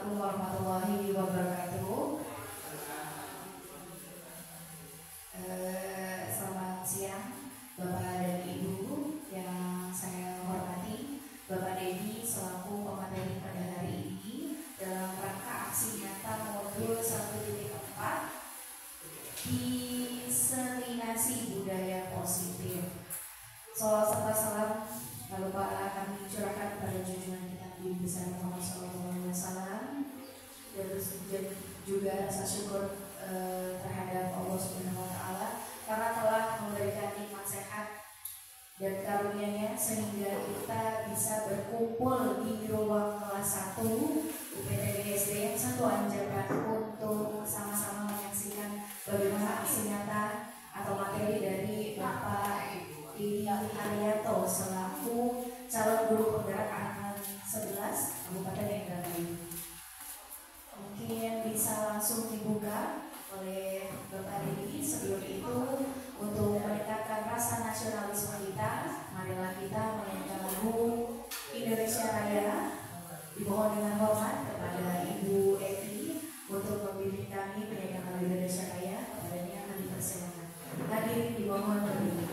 Assalamualaikum warahmatullahi wabarakatuh. Selamat siang Bapak dan Ibu yang saya hormati. Bapak Dedi selaku pemateri pada hari ini dalam rangka aksi nyata modul 1.4 diseminasi budaya positif. Salawat serta salam tak lupa kami curahkan kepada junjungan kita Nabi besar Muhammad SAW, dan juga rasa syukur terhadap Allah Subhanahu Wa Taala karena telah memberikan nikmat sehat dan karunia-Nya sehingga kita bisa berkumpul di ruang kelas 1 UPTD SDN 1 Anjakan untuk sama-sama menyaksikan bagaimana aksi nyata atau materi dari Bapak Dedi Haryanto selaku calon guru penggerak angkatan 11 Kabupaten Indramayu. Mungkin bisa langsung dibuka oleh Bapak Dedi. Sebelum itu, untuk meningkatkan rasa nasionalisme kita, marilah kita menyanyikan lagu Indonesia Raya. Dimohon dengan hormat kepada Ibu Eti untuk membimbing kami menyanyikan lagu Indonesia Raya. Kepadanya akan dipersilakan. Hadirin dimohon berdiri.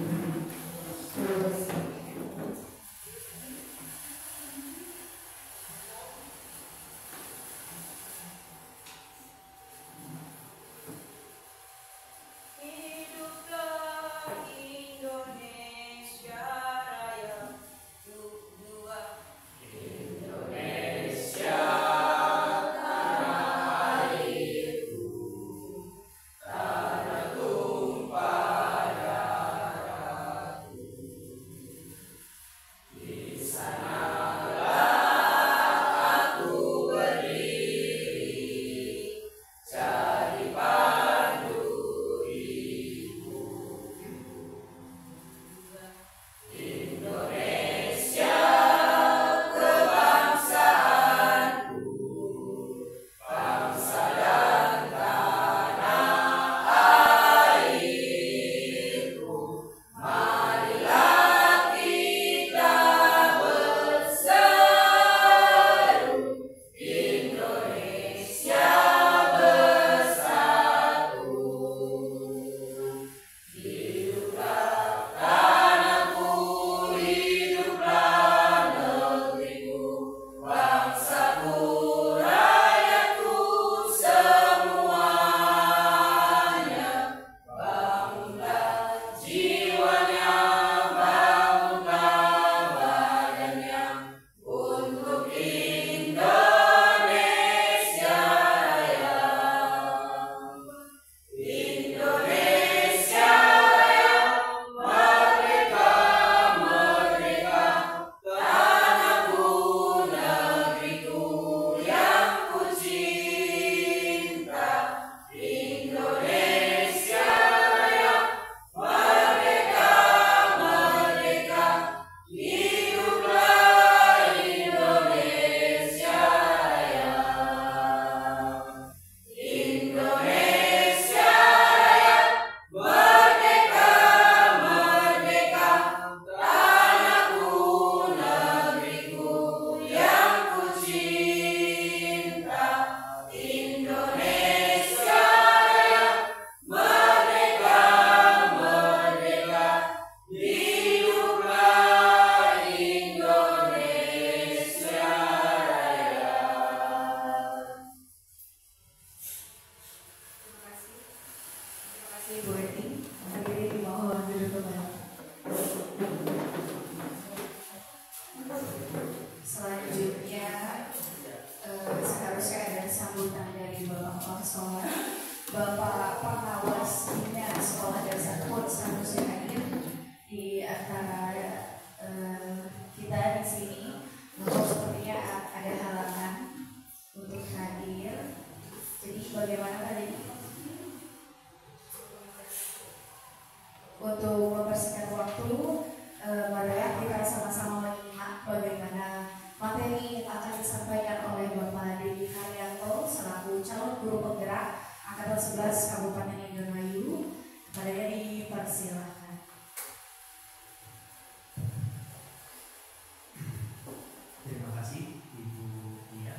Terima kasih Ibu Nia.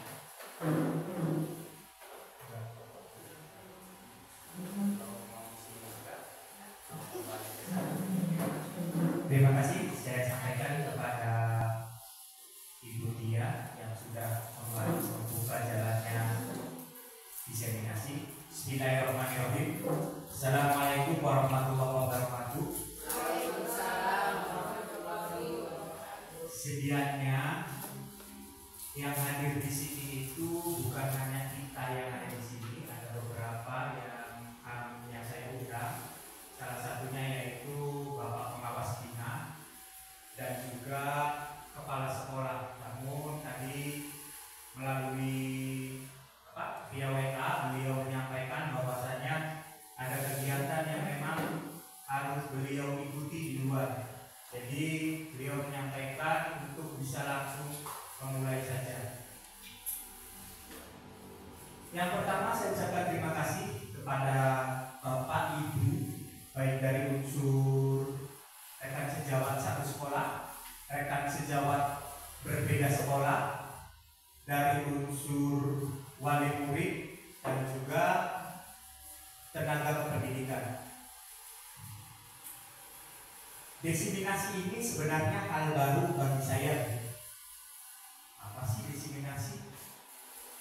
kasih. Bismillahirrahmanirrahim. Assalamualaikum warahmatullahi wabarakatuh. Waalaikumsalam warahmatullahi wabarakatuh. Sedianya yang hadir di sini itu bukan hanya kita yang ada di sini, ada beberapa yang saya undang. Salah satunya yaitu Bapak Pengawas Bina dan juga Kepala Sekolah. Namun tadi melalui via WA beliau menyampaikan bahwasanya ada kegiatan yang memang harus beliau ikuti di luar. Jadi beliau menyampaikan untuk bisa langsung memulai saja. Yang pertama saya ucapkan terima kasih kepada Bapak Ibu, baik dari unsur rekan sejawat satu sekolah, rekan sejawat berbeda sekolah, dari unsur wali murid dan juga tenaga kependidikan. Diseminasi ini sebenarnya hal baru bagi saya. Apa sih diseminasi?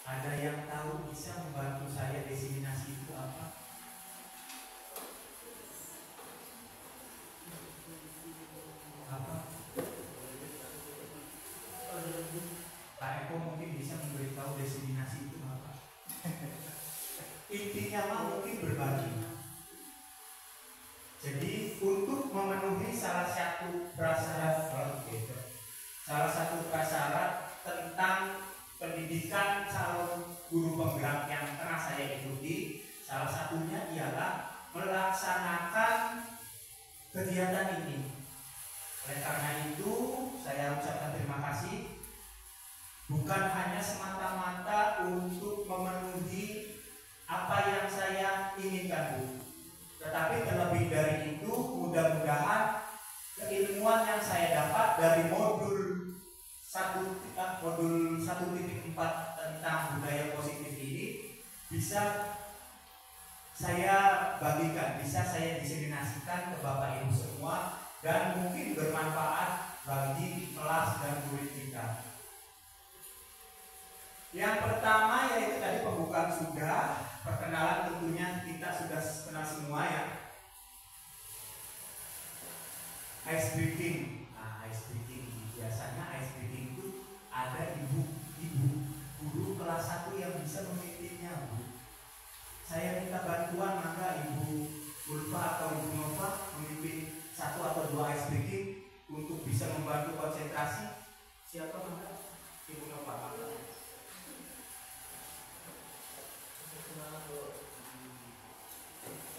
Ada yang tahu bisa membantu saya diseminasi itu apa? Apa? Pak Eko mungkin bisa memberitahu diseminasi itu apa? Intinya mah mungkin berbagi. Jadi untuk memenuhi salah satu prasyarat tentang pendidikan calon guru penggerak yang pernah saya ikuti, salah satunya ialah melaksanakan kegiatan ini. Oleh karena itu saya ucapkan terima kasih, bukan hanya semata-mata untuk memenuhi apa yang saya inginkan, Bu, tetapi terlebih dari itu mudah-mudahan keilmuan yang saya dapat dari modul 1.4 tentang budaya positif ini bisa saya bagikan, bisa saya diseminasikan ke Bapak Ibu semua dan mungkin bermanfaat bagi kelas dan murid kita. Yang pertama yaitu tadi pembukaan sudah, perkenalan tentunya kita sudah kenal semua ya. Ice breaking. Nah, ice breaking biasanya ice breaking itu ada ibu guru kelas 1 yang bisa memimpinnya, Bu. Saya minta bantuan, maka Ibu Ulfa atau Ibu Nova memimpin 1 atau 2 ice breaking untuk bisa membantu konsentrasi. Siapa maka? Ibu Nova.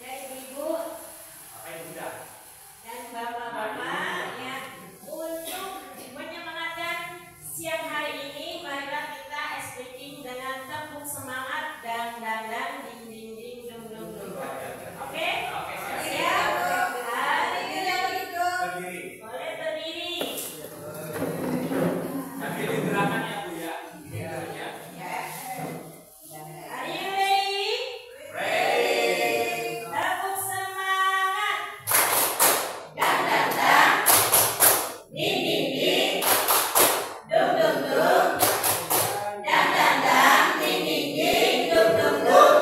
Ya Ibu-ibu dan Bapak-bapak ya, untuk menyemangatkan siang hari ini, marilah kita speaking dengan tepuk semangat dan dandan ding ding ding dung dung dung. Oke? Siap? Berdiri. Boleh berdiri. Sambil gerakan ya, Bu ya. Are you ready? Ready. Tepuk semangat. Dan dan dan. Ding ding ding. Dung dung dung. Dan dan dan. Ding ding ding. Dung dung dung.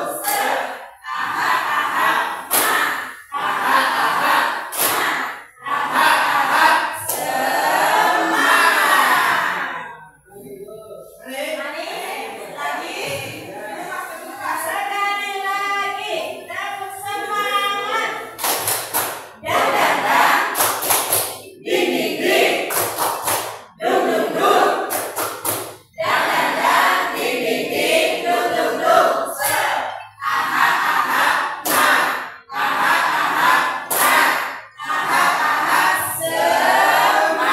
Aha aha. Ma. Aha aha. Ma. Aha aha. Semangat. Manis lagi. Sekali lagi, tepuk semangat. Dan dan dan. Ding ding ding. Dung dung dung. Dan dan dan. Ding ding ding. Dung dung dung. Aha aha. Ma. Aha aha. Ma. Aha aha. Semangat.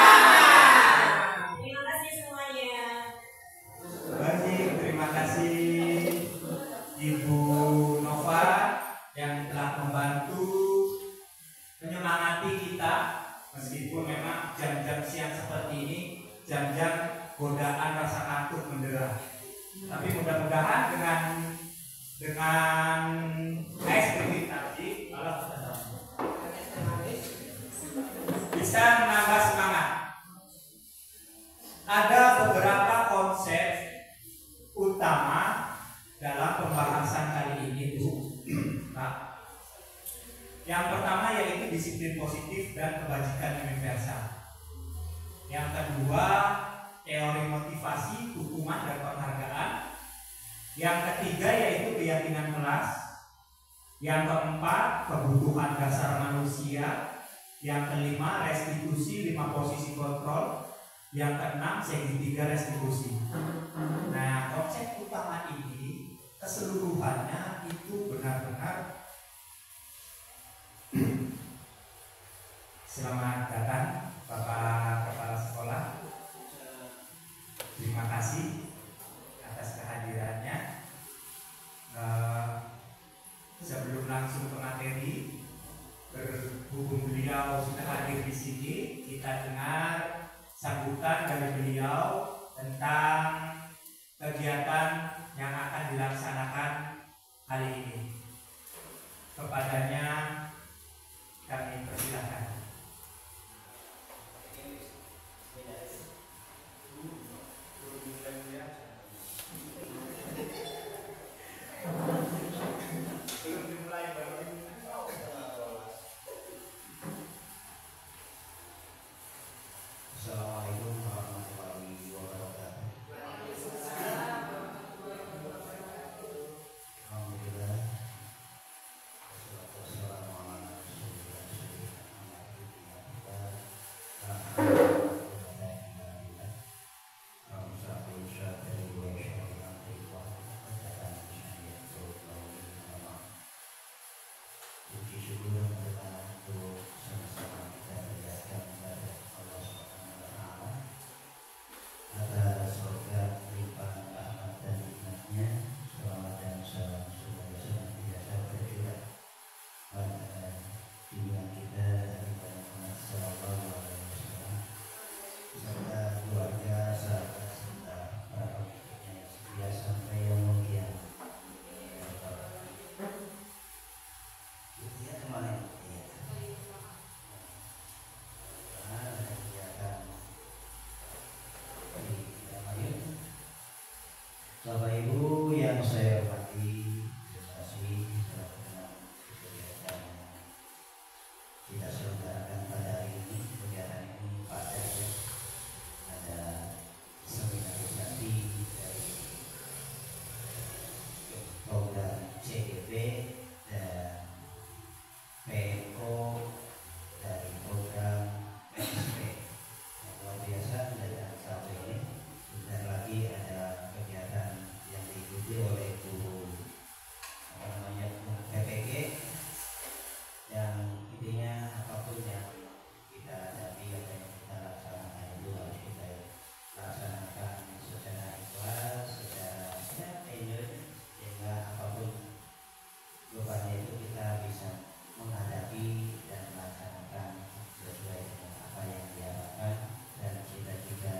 Terima kasih semuanya. Baik, terima kasih Ibu Nova yang telah membantu menyemangati kita meskipun memang jam-jam siang seperti ini jam-jam godaan rasa kantuk mendera. Tapi mudah-mudahan dengan ice cream tadi bisa menambah semangat. Ada beberapa konsep utama dalam pembahasan kali ini. Yang pertama yaitu disiplin positif dan kebajikan universal. Yang kedua, teori motivasi, hukuman dan penghargaan. Yang ketiga yaitu keyakinan kelas. Yang keempat, kebutuhan dasar manusia. Yang kelima, restitusi 5 posisi kontrol. Yang keenam, segitiga restitusi. Nah, konsep utama ini keseluruhannya itu benar-benar selamat datang Bapak Kepala Sekolah. Terima kasih atas kehadirannya. Sebelum langsung ke materi, berhubung beliau sudah hadir di sini, kita dengar sambutan dari beliau tentang kegiatan yang akan dilaksanakan hari ini. Kepadanya kami persilakan. Assalamualaikum warahmatullahi wabarakatuh. Alhamdulillah. Wassalatu wassalamu ala Bapak Ibu yang saya hormati, terima kasih telah berkenan kegiatan kita selenggarakan pada hari ini. Kegiatan ini pada ada seminarisasi dari program CGP dan PMO dari program PSP. Luar biasa kegiatan satu ini. Dan lagi ada kegiatan yang diikuti oleh guru PPG yang intinya apapun yang kita hadapi atau yang kita laksanakan itu harus kita laksanakan secara ikhlas, secara enjoy, sehingga apapun bebannya itu kita bisa menghadapi dan melaksanakan sesuai dengan apa yang diharapkan, dan kita juga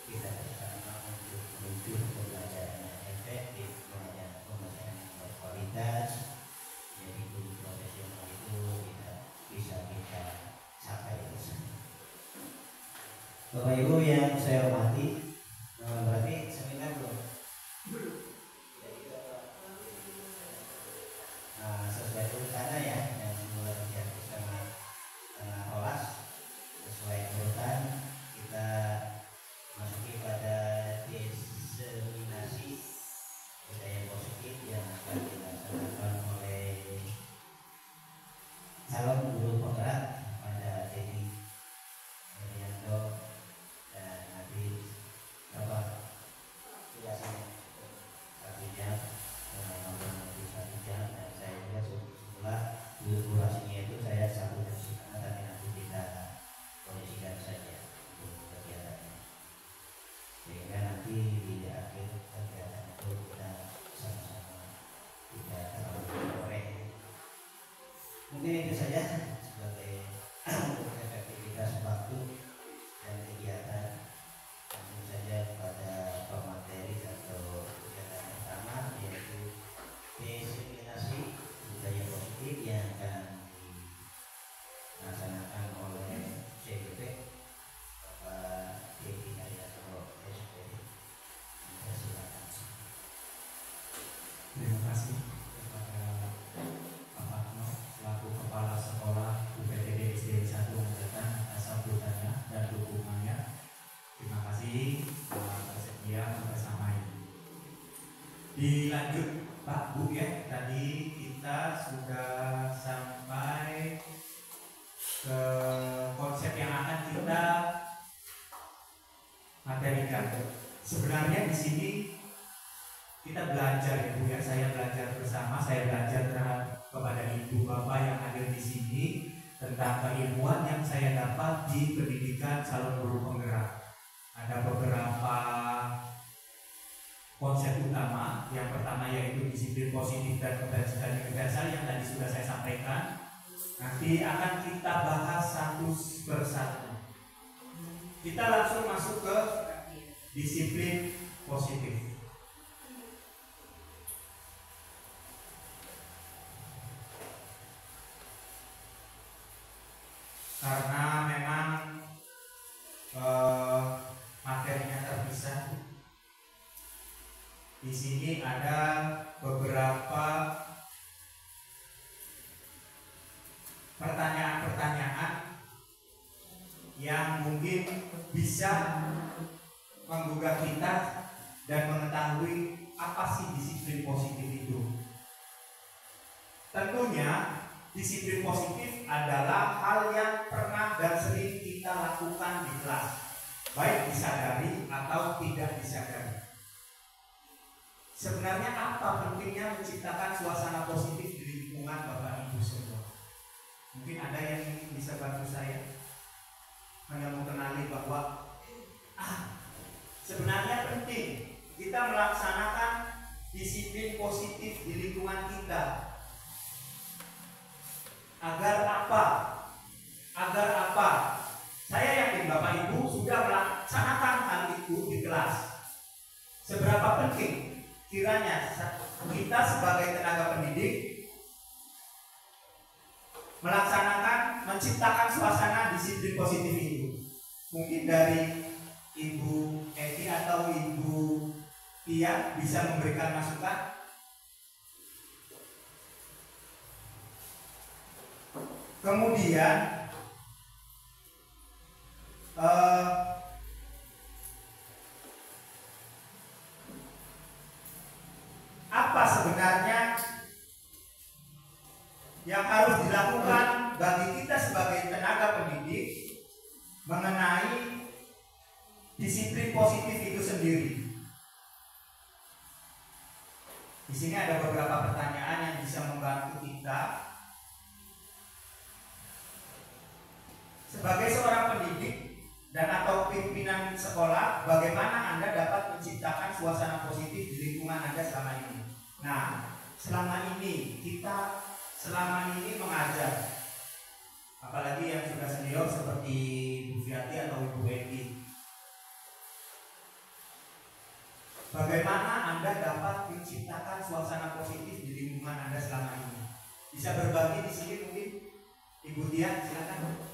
kita bersama untuk menuju pembelajaran yang efektif, pembelajaran yang berkualitas, jadi guru profesional itu bisa kita capai bersama. Bapak Ibu yang saya hormati, berarti seminar belum? Sesuai urutannya ya, yang semula tidak bisa olas sesuai urutan, kita masuki pada diseminasi budaya positif yang akan dilaksanakan oleh calon guru penggerak pada Dedi Herianto, dan nanti Bapak tugasnya 1 jam, nanti 1 jam, dan saya juga setelah durasinya itu saya 1 jam setengah, tapi nanti kita kondisikan saja untuk kegiatannya, sehingga nanti di akhir kegiatan itu kita sama-sama tidak terlalu sore. Mungkin itu saja sebagai untuk efektivitas waktu dan kegiatan. Tentu saja pada pemateri atau kegiatan pertama yaitu diseminasi budaya positif yang akan dilaksanakan oleh CGP Bapak Dedi Herianto SPD. Silakan. Terima kasih kepada Pak Fatno selaku Kepala kita sudah sampai ke konsep yang akan kita materikan. Sebenarnya di sini kita belajar ya Bu ya, saya belajar bersama, saya belajar kepada Ibu Bapak yang hadir di sini tentang keilmuan yang saya dapat di pendidikan calon guru penggerak. Ada beberapa konsep utama. Yang pertama yaitu disiplin positif dan kebajikan universal yang tadi sudah saya sampaikan. Nanti akan kita bahas satu persatu. Kita langsung masuk ke disiplin positif. Karena memang materinya terpisah. Di sini ada beberapa pertanyaan-pertanyaan yang mungkin bisa menggugah kita dan mengetahui apa sih disiplin positif itu. Tentunya disiplin positif adalah hal yang pernah dan sering kita lakukan di kelas, baik disadari atau tidak disadari. Sebenarnya apa pentingnya menciptakan suasana positif di lingkungan Bapak Ibu semua? Mungkin ada yang bisa bantu saya mengenali bahwa sebenarnya penting kita melaksanakan disiplin positif di lingkungan kita. Agar apa? Agar apa? Saya yakin Bapak Ibu sudah melaksanakan hal itu di kelas. Seberapa penting kiranya kita sebagai tenaga pendidik menciptakan suasana disiplin positif itu? Mungkin dari Ibu Edi atau Ibu Tia bisa memberikan masukan. Kemudian apa sebenarnya yang harus dilakukan bagi kita sebagai tenaga pendidik mengenai disiplin positif itu sendiri? Di sini ada beberapa pertanyaan yang bisa membantu kita. Sebagai seorang pendidik dan atau pimpinan sekolah, bagaimana Anda dapat menciptakan suasana positif di lingkungan Anda selama ini? Nah, selama ini kita mengajar, apalagi yang sudah senior seperti Bu Fiati atau Ibu Edi. Bagaimana Anda dapat menciptakan suasana positif di lingkungan Anda selama ini? Bisa berbagi di sini mungkin Ibu Tia, silakan.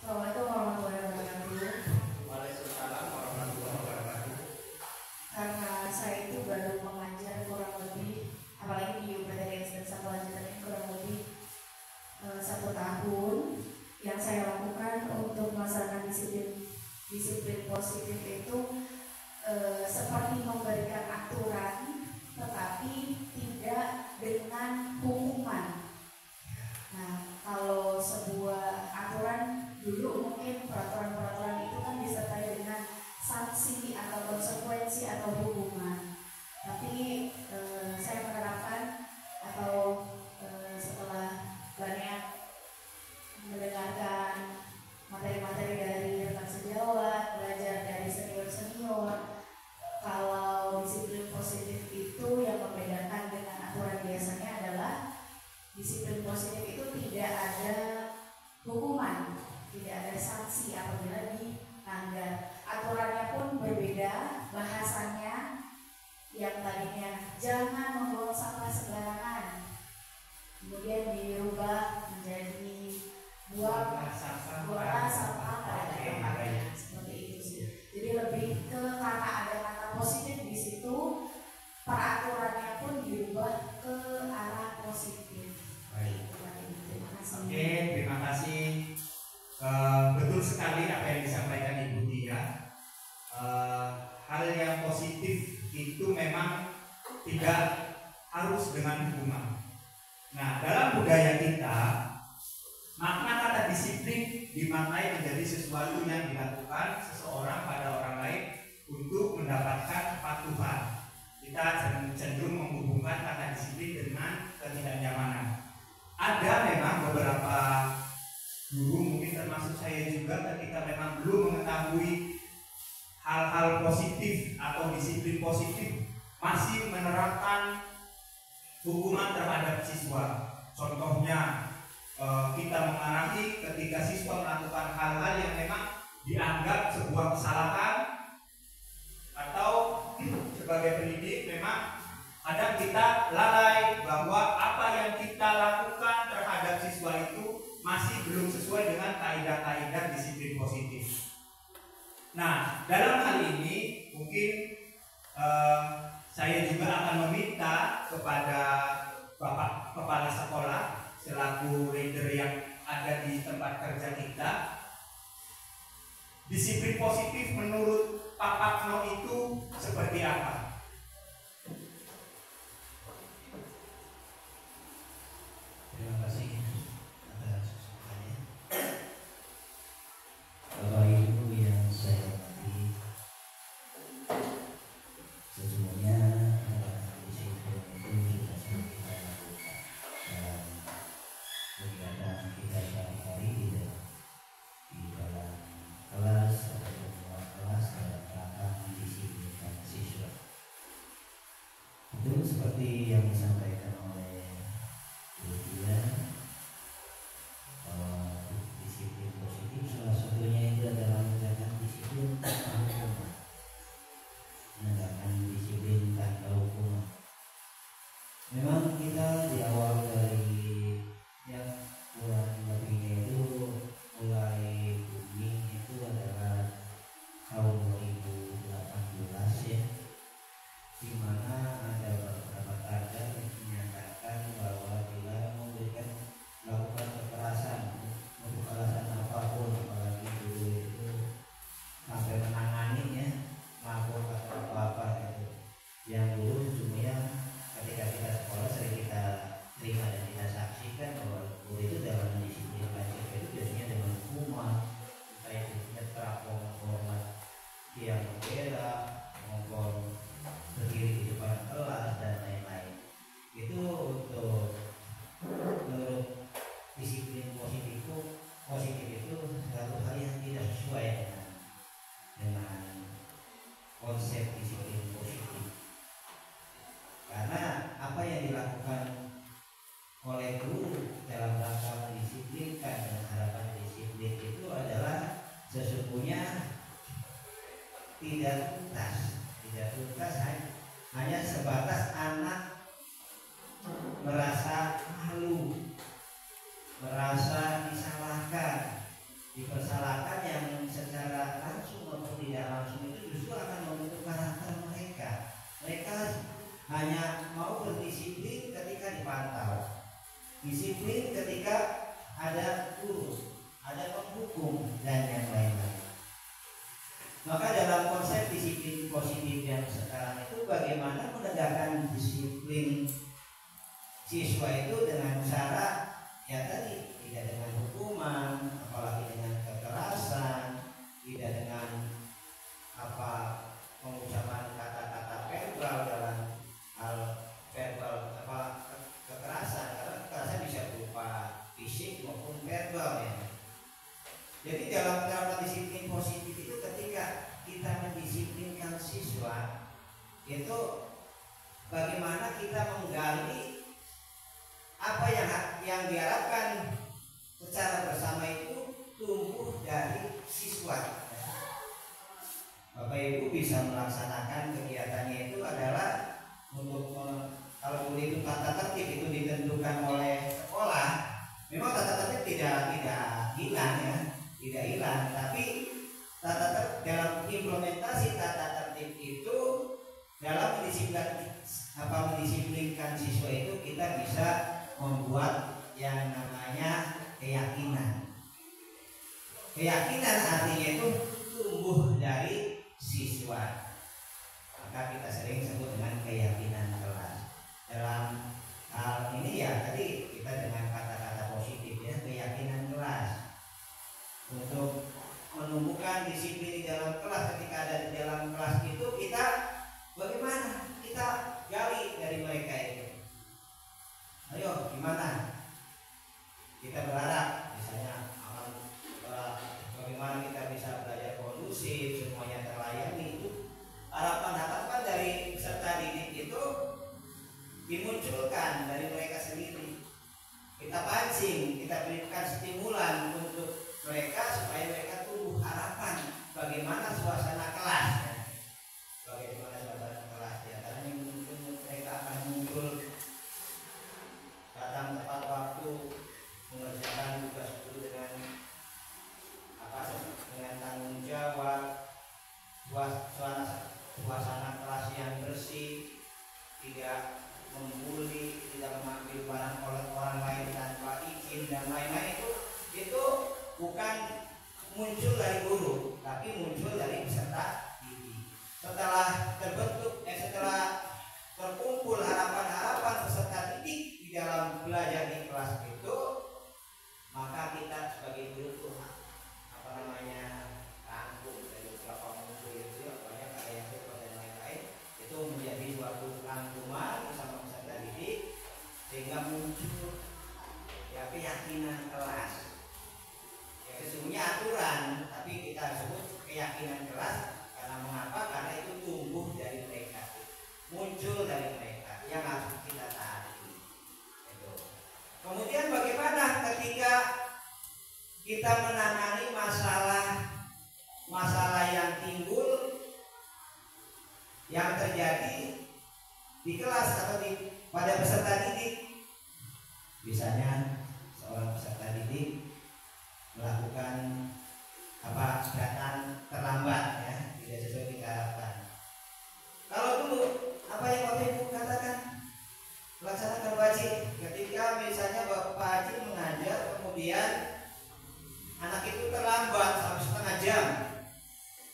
Assalamualaikum warahmatullahi wabarakatuh. Waalaikumsalam warahmatullahi wabarakatuh. Karena saya itu baru mengajar kurang lebih, apalagi di UPTDS dan satu lanjutannya kurang lebih 1 tahun. Yang saya lakukan untuk melaksanakan disiplin positif itu seperti memberikan aturan, tetapi tidak dengan hukuman. Nah, kalau sebuah aturan dulu mungkin peraturan-peraturan itu kan disertai dengan sanksi atau konsekuensi atau hukuman. Tapi saya menerapkan atau setelah banyak mendengarkan materi-materi dari rekan sejawat, belajar dari senior-senior, kalau disiplin positif itu yang membedakan dengan aturan biasanya adalah disiplin positif itu tidak ada hukuman, tidak ada sanksi apabila dilanggar. Aturannya pun berbeda, bahasanya yang tadinya jangan membuang sampah sembarangan, kemudian dirubah menjadi buanglah sampah pada tempatnya, seperti itu sih. Jadi lebih ke karena ada kata positif di situ, peraturannya pun dirubah ke arah positif. Baik. Terima kasih. Oke, terima kasih. Betul sekali apa yang disampaikan Ibu Tia. Hal itu memang tidak harus dengan hukuman. Nah, dalam budaya kita, makna kata disiplin dimaknai menjadi sesuatu yang dilakukan seseorang pada orang lain untuk mendapatkan kepatuhan. Kita cenderung menghubungkan kata disiplin dengan ketidaknyamanan. Ada memang beberapa guru, mungkin termasuk saya juga, ketika memang belum mengetahui hal-hal positif atau disiplin positif, masih menerapkan hukuman terhadap siswa. Contohnya, kita memarahi ketika siswa melakukan hal-hal yang memang dianggap sebuah kesalahan, atau sebagai pendidik memang kadang kita lalai bahwa apa yang kita lakukan terhadap siswa itu masih belum sesuai dengan kaidah-kaidah disiplin positif. Nah, dalam hal ini mungkin saya juga akan meminta kepada Bapak Kepala Sekolah selaku leader yang ada di tempat kerja kita, disiplin positif menurut Pak Pakno itu seperti apa? Terima kasih atas pertanyaannya. Bapak Ibu yang saya hormati, sesungguhnya disiplin itu sudah sering kita lakukan dalam kegiatan kita sehari-hari di dalam kelas atau luar kelas dalam rangka mendisiplinkan siswa. Itu seperti yang disampaikan oleh disiplin positif salah satunya itu adalah menegakkan disiplin tanpa hukuman. Menegakkan disiplin tanpa hukuman. Memang kita di awal dari yang bulan lebihnya itu mulai booming itu adalah tahun 2018 ya, di mana ada beberapa tagar yang menyatakan bahwa bila memberikan melakukan kekerasan untuk alasan apapun, apalagi dulu itu sampai menanganinya mabuk atau apa-apa itu, yang dulu sesungguhnya ketika kita sekolah sering kita terima dan kita saksikan bahwa guru itu dalam mendisiplinkan siswa itu biasanya dengan hukuman, entah itu nyetrap, menghormat yang berbeda, maupun berdiri di depan kelas dan lain-lain. Itu untuk menurut disiplin positif itu satu hal yang tidak sesuai dengan konsep disiplin positif. Karena apa yang dilakukan oleh guru dalam rangka mendisiplinkan dan harapan disiplin itu adalah sesungguhnya tidak tuntas, hanya sebatas anak merasa malu, merasa disalahkan, dipersalahkan, yang secara langsung maupun tidak langsung itu justru akan membentuk karakter mereka. Mereka hanya mau berdisiplin ketika dipantau, disiplin ketika ada guru, ada penghukum, dan yang lain-lain. Maka dalam konsep disiplin positif yang sekarang itu, bagaimana menegakkan disiplin siswa itu dengan cara ya tadi, tidak dengan hukuman, apalagi dengan kekerasan, tidak dengan pengucapan kata-kata verbal dalam hal verbal kekerasan, karena kekerasan bisa berupa fisik maupun verbal ya. Jadi dalam disiplin positif itu, ketika kita mendisiplinkan siswa itu bagaimana kita menggali apa yang diharapkan secara bersama itu tumbuh dari siswa. Bapak Ibu bisa melaksanakan kegiatannya itu adalah untuk kalau dulu itu tata tertib itu ditentukan oleh sekolah. Memang tata tertib tidak hilang ya, tidak hilang, tapi dalam implementasi tata tertib itu dalam mendisiplinkan siswa itu kita bisa membuat yang namanya keyakinan. Keyakinan artinya itu tumbuh dari siswa. Maka kita sering tidak membuli, tidak mengambil barang oleh orang lain tanpa izin dan lain-lain, itu bukan muncul dari guru, tapi muncul dari peserta didik. Setelah terkumpul harapan-harapan peserta didik di dalam belajar di kelas itu, maka kita sebagai guru tuh rangkum dari beberapa muncul itu, banyak karya dan lain-lain, itu menjadi suatu rangkuman bersama peserta didik sehingga muncul ya keyakinan kelas. Ya sesungguhnya aturan, tapi kita sebut keyakinan kelas karena mengapa? Karena itu tumbuh dari mereka, muncul dari mereka yang harus kita taati. Kemudian bagaimana ketika kita menangani masalah yang timbul, yang terjadi di kelas atau pada peserta didik? Misalnya seorang peserta didik melakukan datang terlambat, ya, tidak sesuai kita harapkan. Kalau dulu apa yang Bapak Ibu katakan, laksanakan wajib. Ketika misalnya Bapak Haji mengajar, kemudian anak itu terlambat sampai setengah jam,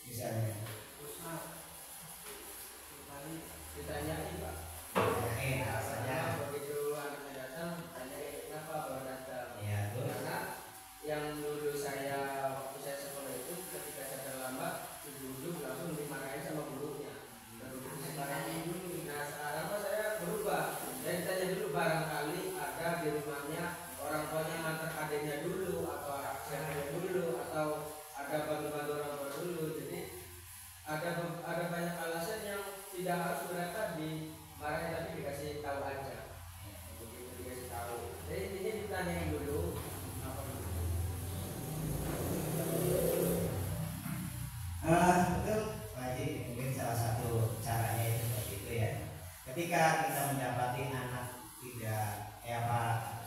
misalnya. Ditanyain Pak. Saya begitu anaknya datang, tanyain kenapa baru datang. ya, Karena yang dulu saya waktu saya sekolah itu, ketika saya terlambat, duduk langsung dimarahin sama gurunya. Dimarahin dulu. Nah sekarang Pak saya berubah. Saya ditanya dulu, barangkali ada di rumahnya orang tuanya ngantar adiknya dulu, atau siapanya dulu, atau ada bantu-bantu orang tua dulu. Jadi ada banyak alasan yang tidak harus mereka dimarahin, tapi dikasih tahu aja. Begitu dikasih tahu. Jadi ini ditanyain dulu. Betul, Pak Haji, mungkin salah satu caranya itu seperti itu ya. Ketika kita mendapati anak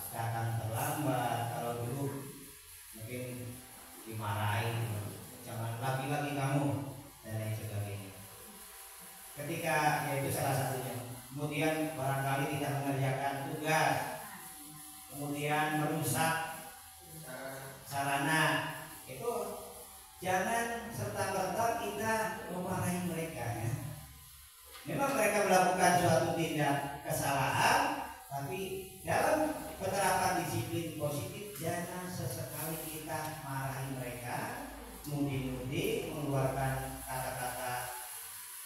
datang terlambat, kalau dulu mungkin dimarahin, jangan lagi kamu dan lain sebagainya. Ketika yaitu salah satunya, kemudian barangkali tidak mengerjakan tugas, kemudian merusak sarana, itu jangan serta-merta kita memarahi mereka, ya. Memang mereka melakukan suatu tindak kesalahan, tapi dalam penerapan disiplin positif jangan sesekali kita marahi mereka, mudi-mudi mengeluarkan kata-kata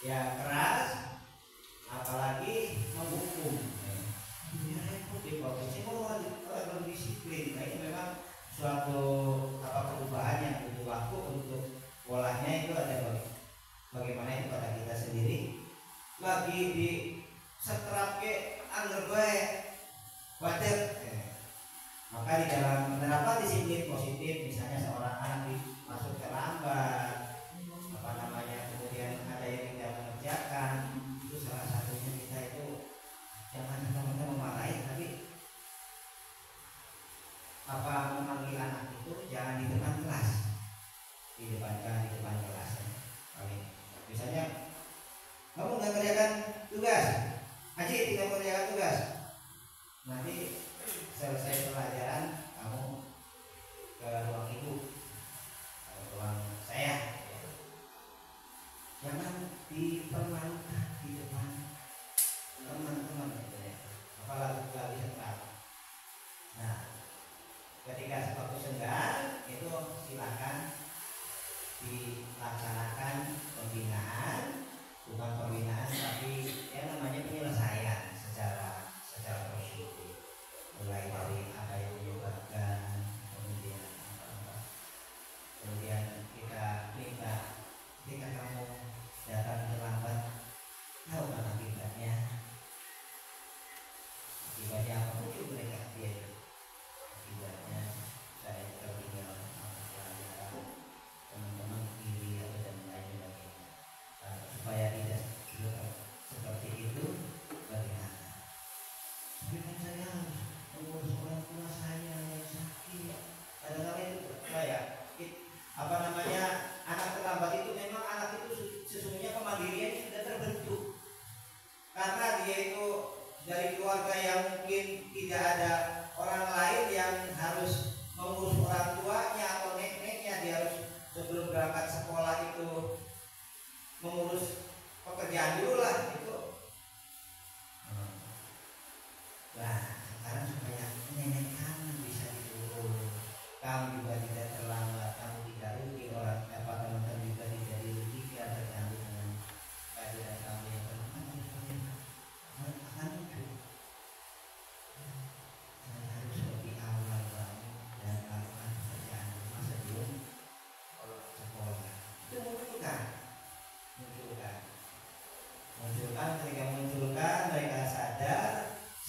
yang keras, apalagi menghukum. Ya repot ya Pak, orang berdisiplin. Nah, ini memang suatu perubahan yang butuh waktu untuk polanya itu ada bagaimana itu pada kita sendiri. Lagi di setrap ke anggar baik wajar. Maka di dalam penerapan disiplin positif, misalnya seorang anak masuk terlambat, kemudian ada yang tidak mengerjakan, itu salah satunya kita itu jangan kita memarahi, tapi memanggil anak itu jangan di depan kelas, di depan kelas. Misalnya kamu nggak kerjakan tugas, Haji tidak mengerjakan tugas, nanti selesai pelajaran kamu ke ruang ibu, ruang saya.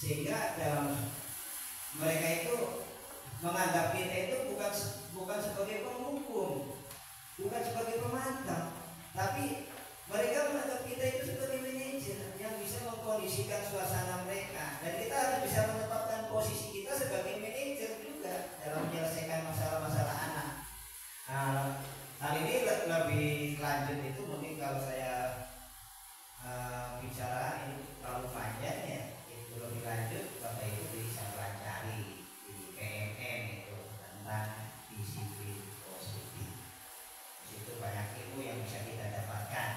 sehingga dalam mereka itu menganggap kita itu bukan sebagai penghukum, bukan sebagai pemantau, tapi mereka menganggap kita itu sebagai manajer yang bisa mengkondisikan suasana mereka, dan kita harus bisa menetapkan posisi kita sebagai manajer juga dalam menyelesaikan masalah-masalah anak. Hal ini lebih lanjut itu mungkin kalau saya bicara ini terlalu panjang ya, itu lebih lanjut Bapak Ibu bisa pelajari di PMM itu tentang disiplin positif. Di situ banyak ilmu yang bisa kita dapatkan,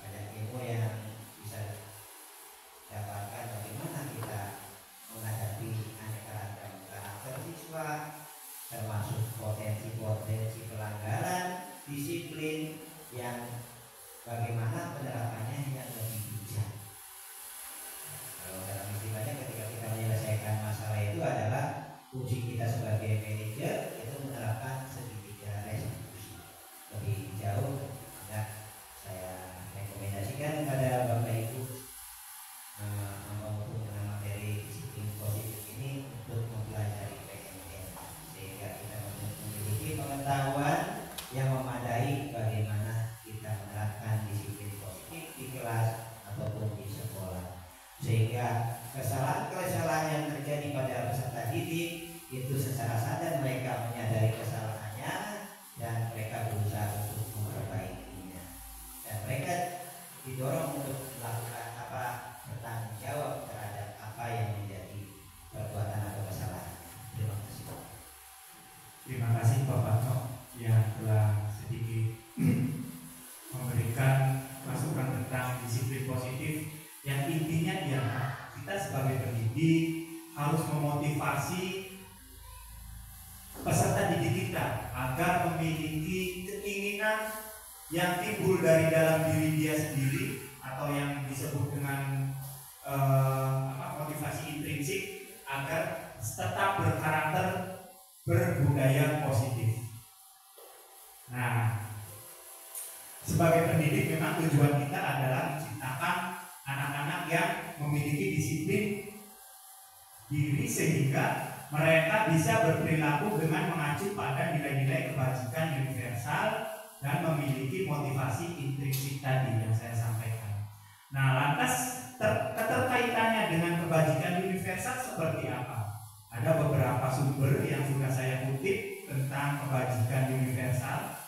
banyak ilmu yang bisa dapatkan bagaimana kita menghadapi aneka ragam karakter siswa, termasuk potensi-potensi pelanggaran disiplin yang bagaimana penerapannya yang lebih bijak. Kalau dalam istilahnya ketika kita menyelesaikan masalah itu adalah fungsi kita sebagai manajer itu menerapkan segitiga restitusi. Lebih jauh saya rekomendasikan kepada Bapak Ibu dengan materi disiplin positif ini untuk mempelajari PMM, sehingga kita memiliki pengetahuan yang memadai bagaimana kita menerapkan disiplin positif di kelas ataupun di sekolah, sehingga kesalahan-kesalahan yang terjadi pada peserta didik itu secara sadar mereka menyadari kesalahannya dan mereka berusaha untuk memperbaikinya, dan mereka didorong untuk melakukan bertanggung jawab terhadap apa yang menjadi perbuatan atau kesalahan. Terima kasih. Terima kasih Bapak Nok yang telah sedikit memberikan masukan tentang disiplin positif, yang intinya ialah kita sebagai pendidik harus memotivasi peserta didik kita agar memiliki keinginan yang timbul dari dalam diri dia sendiri, atau yang disebut dengan motivasi intrinsik, agar tetap berkarakter berbudaya positif. Nah, sebagai pendidik memang tujuan kita adalah menciptakan anak-anak yang memiliki disiplin diri sehingga mereka bisa berperilaku dengan mengacu pada nilai-nilai kebajikan universal dan memiliki motivasi intrinsik tadi yang saya sampaikan. Nah, lantas keterkaitannya dengan kebajikan universal seperti apa? Ada beberapa sumber yang sudah saya kutip tentang kebajikan universal.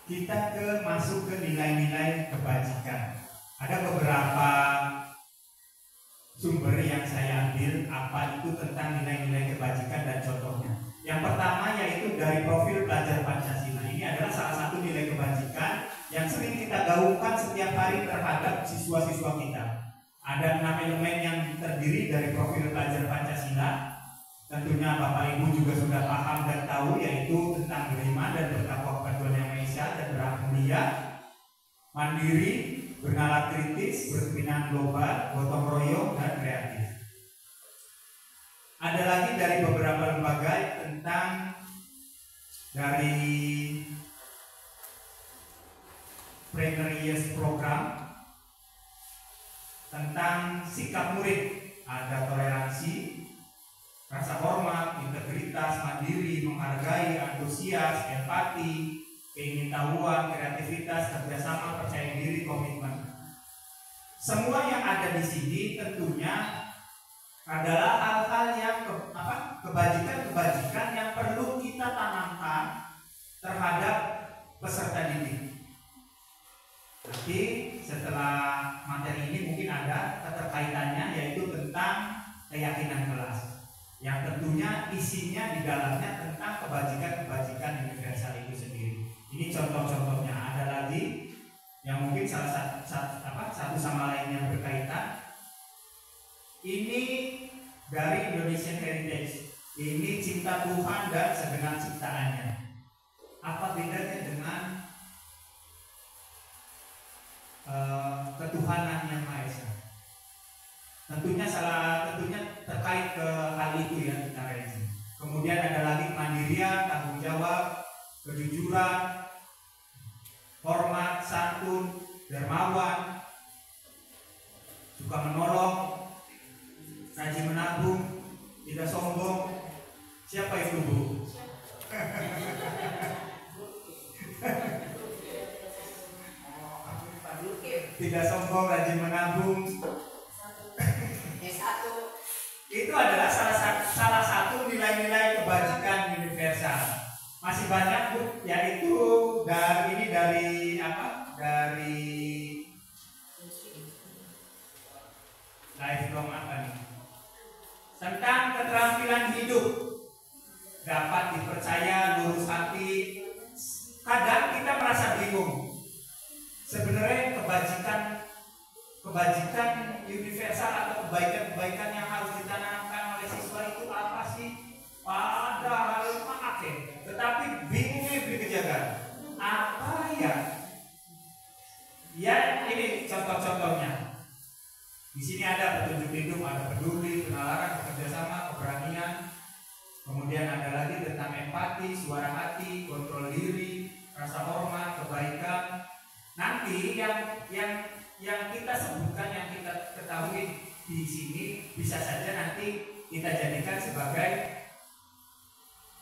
Kita masuk ke nilai-nilai kebajikan. Ada beberapa sumber yang saya ambil apa itu tentang nilai-nilai kebajikan dan contohnya. Yang pertama yaitu dari profil pelajar Pancasila. Ini adalah salah satu nilai kebajikan yang sering kita gaungkan setiap hari terhadap siswa-siswa kita. Ada 6 elemen yang terdiri dari profil pelajar Pancasila. Tentunya Bapak Ibu juga sudah paham dan tahu, yaitu tentang beriman dan bertakwa kepada Tuhan Yang Maha Esa dan berakhlak mulia, mandiri, bernalar kritis, berkepentingan global, gotong royong, dan kreatif. Ada lagi dari beberapa lembaga tentang dari Pioneers Program tentang sikap murid. Ada toleransi, rasa hormat, integritas, mandiri, menghargai, antusias, empati, keingintahuan, kreativitas, kerjasama, percaya diri, komitmen. Semua yang ada di sini tentunya adalah hal-hal yang kebajikan-kebajikan yang perlu kita tanamkan terhadap peserta didik. Nanti setelah materi ini mungkin ada keterkaitannya, yaitu tentang keyakinan kelas, yang tentunya isinya di dalamnya tentang kebajikan-kebajikan universal itu sendiri. Ini contoh-contohnya. Ada lagi yang mungkin satu sama lainnya berkaitan. Ini dari Indonesian Heritage ini cinta Tuhan dan segenap ciptaannya. Apa bedanya dengan ketuhanan yang Maha Esa? Tentunya terkait ke hal itu ya kita rinci. Kemudian ada lagi kemandirian, tanggung jawab, kejujuran, hormat, santun, dermawan, suka menolong, rajin menabung, tidak sombong. Siapa itu, Bu? Tidak sombong, rajin menabung. Itu adalah salah satu nilai-nilai kebajikan universal. Masih banyak, Bu, yaitu dari lifelong apa nih? Tentang keterampilan hidup, dapat dipercaya, lurus hati. Kadang kita merasa bingung. Sebenarnya kebajikan universal atau kebaikan-kebaikan yang harus ditanamkan oleh siswa itu apa sih? Padahal oke, tetapi bingungnya berkejagaan. Apa ya? Ya ini contoh-contohnya. Di sini ada petunjuk hidup, ada peduli, penalaran, kerjasama, keberanian. Kemudian ada lagi tentang empati, suara hati, kontrol diri, rasa hormat, kebaikan. Nanti yang kita sebutkan, yang kita ketahui di sini bisa saja nanti kita jadikan sebagai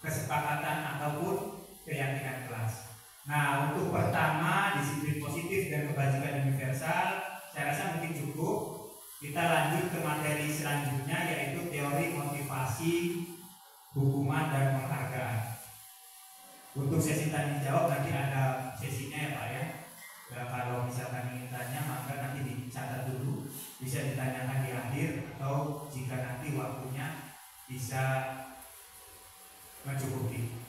kesepakatan ataupun keyakinan kelas. Nah, untuk pertama disiplin positif dan kebajikan universal, saya rasa mungkin cukup. Kita lanjut ke materi selanjutnya, yaitu teori motivasi, hukuman dan penghargaan. Untuk sesi tanya jawab nanti ada sesinya ya Pak ya. Ya, kalau misalkan ingin tanya maka nanti dicatat dulu, bisa ditanyakan di akhir atau jika nanti waktunya bisa mencukupi.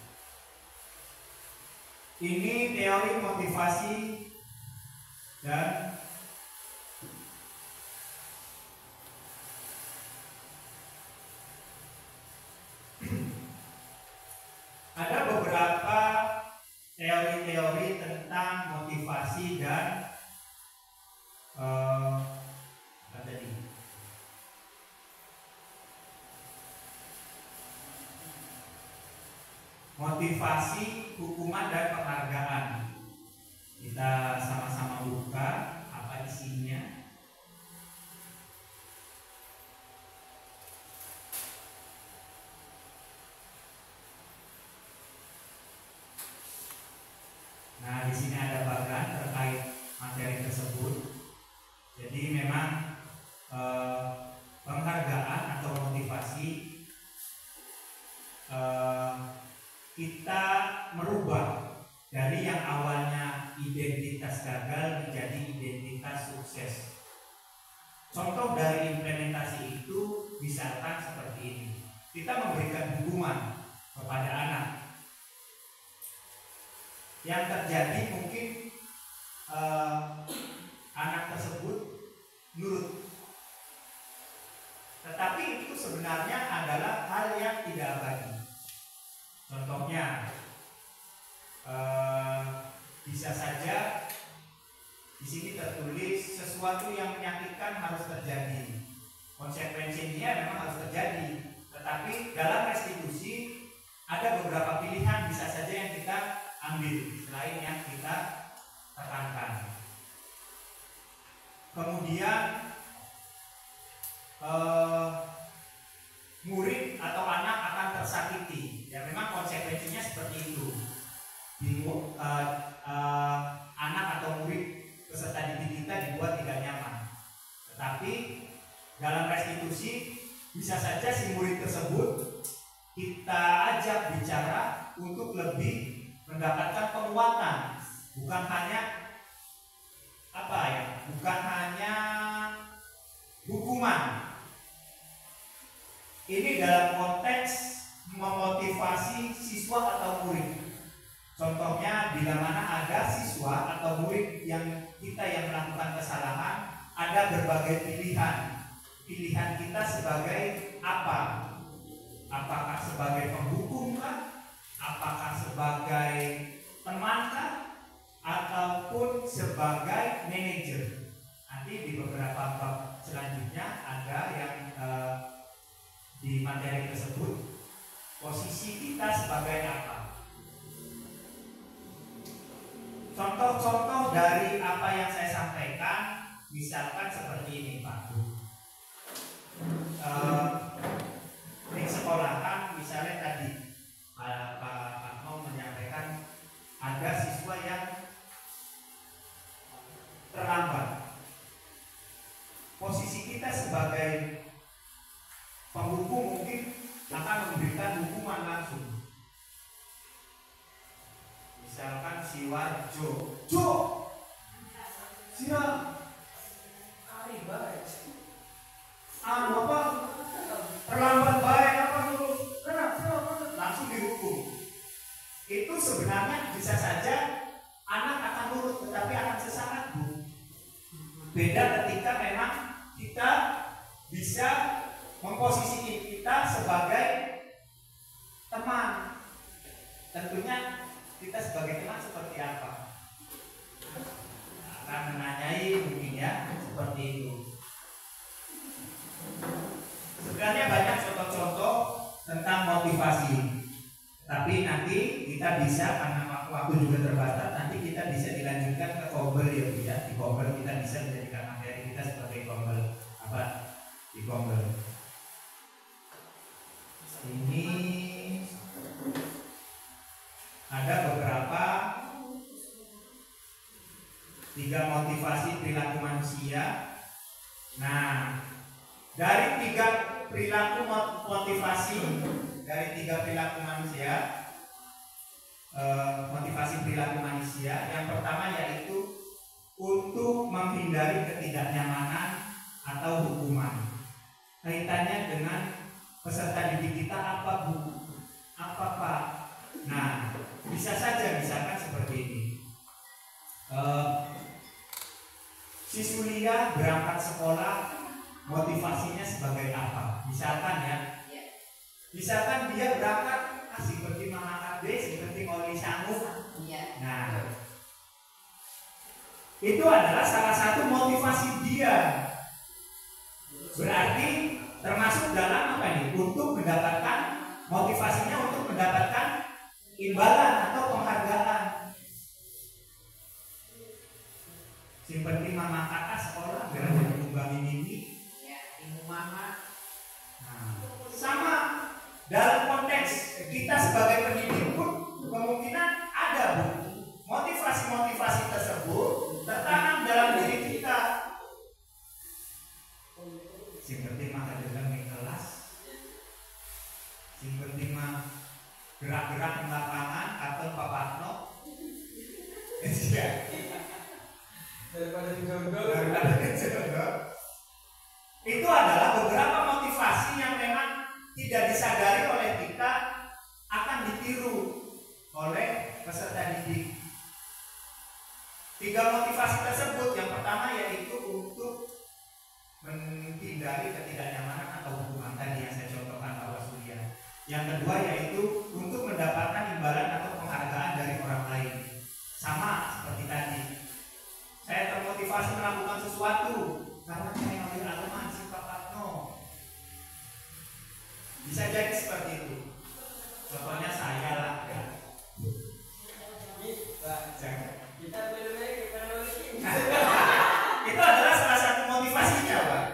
Ini teori motivasi dan ada beberapa teori-teori tentang motivasi dan apa tadi? Motivasi, hukuman dan penghargaan. Kita sama-sama buka apa isinya. Nah, di sini ada bagian terkait materi tersebut. Jadi memang penghargaan atau motivasi kita merubah dari yang awalnya identitas gagal menjadi identitas sukses. Contoh dari implementasi itu misalkan seperti ini. Kita memberikan hukuman kepada anak. Yang terjadi mungkin anak tersebut nurut, tetapi itu sebenarnya adalah hal yang tidak abadi. Contohnya bisa saja di sini tertulis sesuatu yang menyakitkan harus terjadi, konsekuensinya memang harus terjadi, tetapi dalam restitusi ada beberapa pilihan bisa saja yang kita ambil selain yang kita tekankan. Kemudian murid atau anak akan tersakiti. Ya memang konsekuensinya seperti itu. Anak atau murid peserta didik kita dibuat tidak nyaman. Tetapi dalam restitusi bisa saja si murid tersebut kita ajak bicara untuk lebih mendapatkan penguatan, bukan hanya bukan hanya hukuman. Ini dalam konteks memotivasi siswa atau murid. Contohnya bila mana ada siswa atau murid yang melakukan kesalahan, ada berbagai pilihan. Pilihan kita sebagai apa? Apakah sebagai penghukum kah? Apakah sebagai teman kah? Ataupun sebagai manajer? Nanti di beberapa bab selanjutnya ada yang di materi tersebut posisi kita sebagai apa. Contoh-contoh dari apa yang saya sampaikan, misalkan seperti ini Pak. Di sekolahan misalnya tadi Pak mau menyampaikan ada siswa yang terlambat. Posisi kita sebagai penghukum mungkin akan memberikan hukuman langsung. Misalkan si Warjo, Jo, siap, Ari baik. apa? Terlambat baik apa dulu? Langsung dihukum. Itu sebenarnya bisa saja anak akan nurut, tetapi akan sesaat Bu. Beda ketika memang kita bisa memposisikan kita sebagai teman. Tentunya kita sebagai teman seperti apa? Akan menanyai mungkin ya, seperti itu. Sebenarnya banyak contoh-contoh tentang motivasi. Tapi nanti kita bisa, karena waktu juga terbatas, nanti kita bisa dilanjutkan ke Kobel ya Bu ya. Di Kobel kita bisa menjadikan materi kita sebagai Kobel. Apa? Di Kobel. Ini ada beberapa 3 motivasi perilaku manusia. Nah, dari 3 perilaku motivasi, dari 3 perilaku manusia, motivasi perilaku manusia, yang pertama yaitu untuk menghindari ketidaknyamanan atau hukuman. Kaitannya dengan peserta didik kita apa Bu? Apa Pak? Nah, bisa saja misalkan seperti ini. Si Sulia berangkat sekolah, motivasinya sebagai apa? Misalkan ya, misalkan dia berangkat seperti Mama Kade, seperti Oli Sangu. Nah, itu adalah salah satu motivasi dia. Berarti termasuk dalam apa ini? Untuk mendapatkan motivasinya untuk mendapatkan imbalan atau penghargaan. Seperti Mama Kakak sekolah gara-gara nyumbangin ini, ilmu mama. Nah, sama dalam konteks kita sebagai pendidik pun kemungkinan ada Bu, motivasi-motivasi tersebut tertanam dalam diri kita. Seperti mah dalam kelas, seperti mah gerak-gerak di lapangan atau papatno. Daripada dijodoh. Itu adalah beberapa motivasi yang memang tidak disadari oleh kita akan ditiru oleh peserta didik. 3 motivasi tersebut, yang pertama yaitu untuk menghindari ketidaknyamanan atau hukuman tadi yang saya contohkan Pak Surya. Yang kedua yaitu untuk mendapatkan imbalan atau penghargaan dari orang lain. Sama seperti tadi. Saya termotivasi melakukan sesuatu karena saya ngambil agama si Pak Patno. Bisa jadi seperti itu. Contohnya saya lah ya. Kita benar-benar Itu adalah salah satu motivasinya Pak.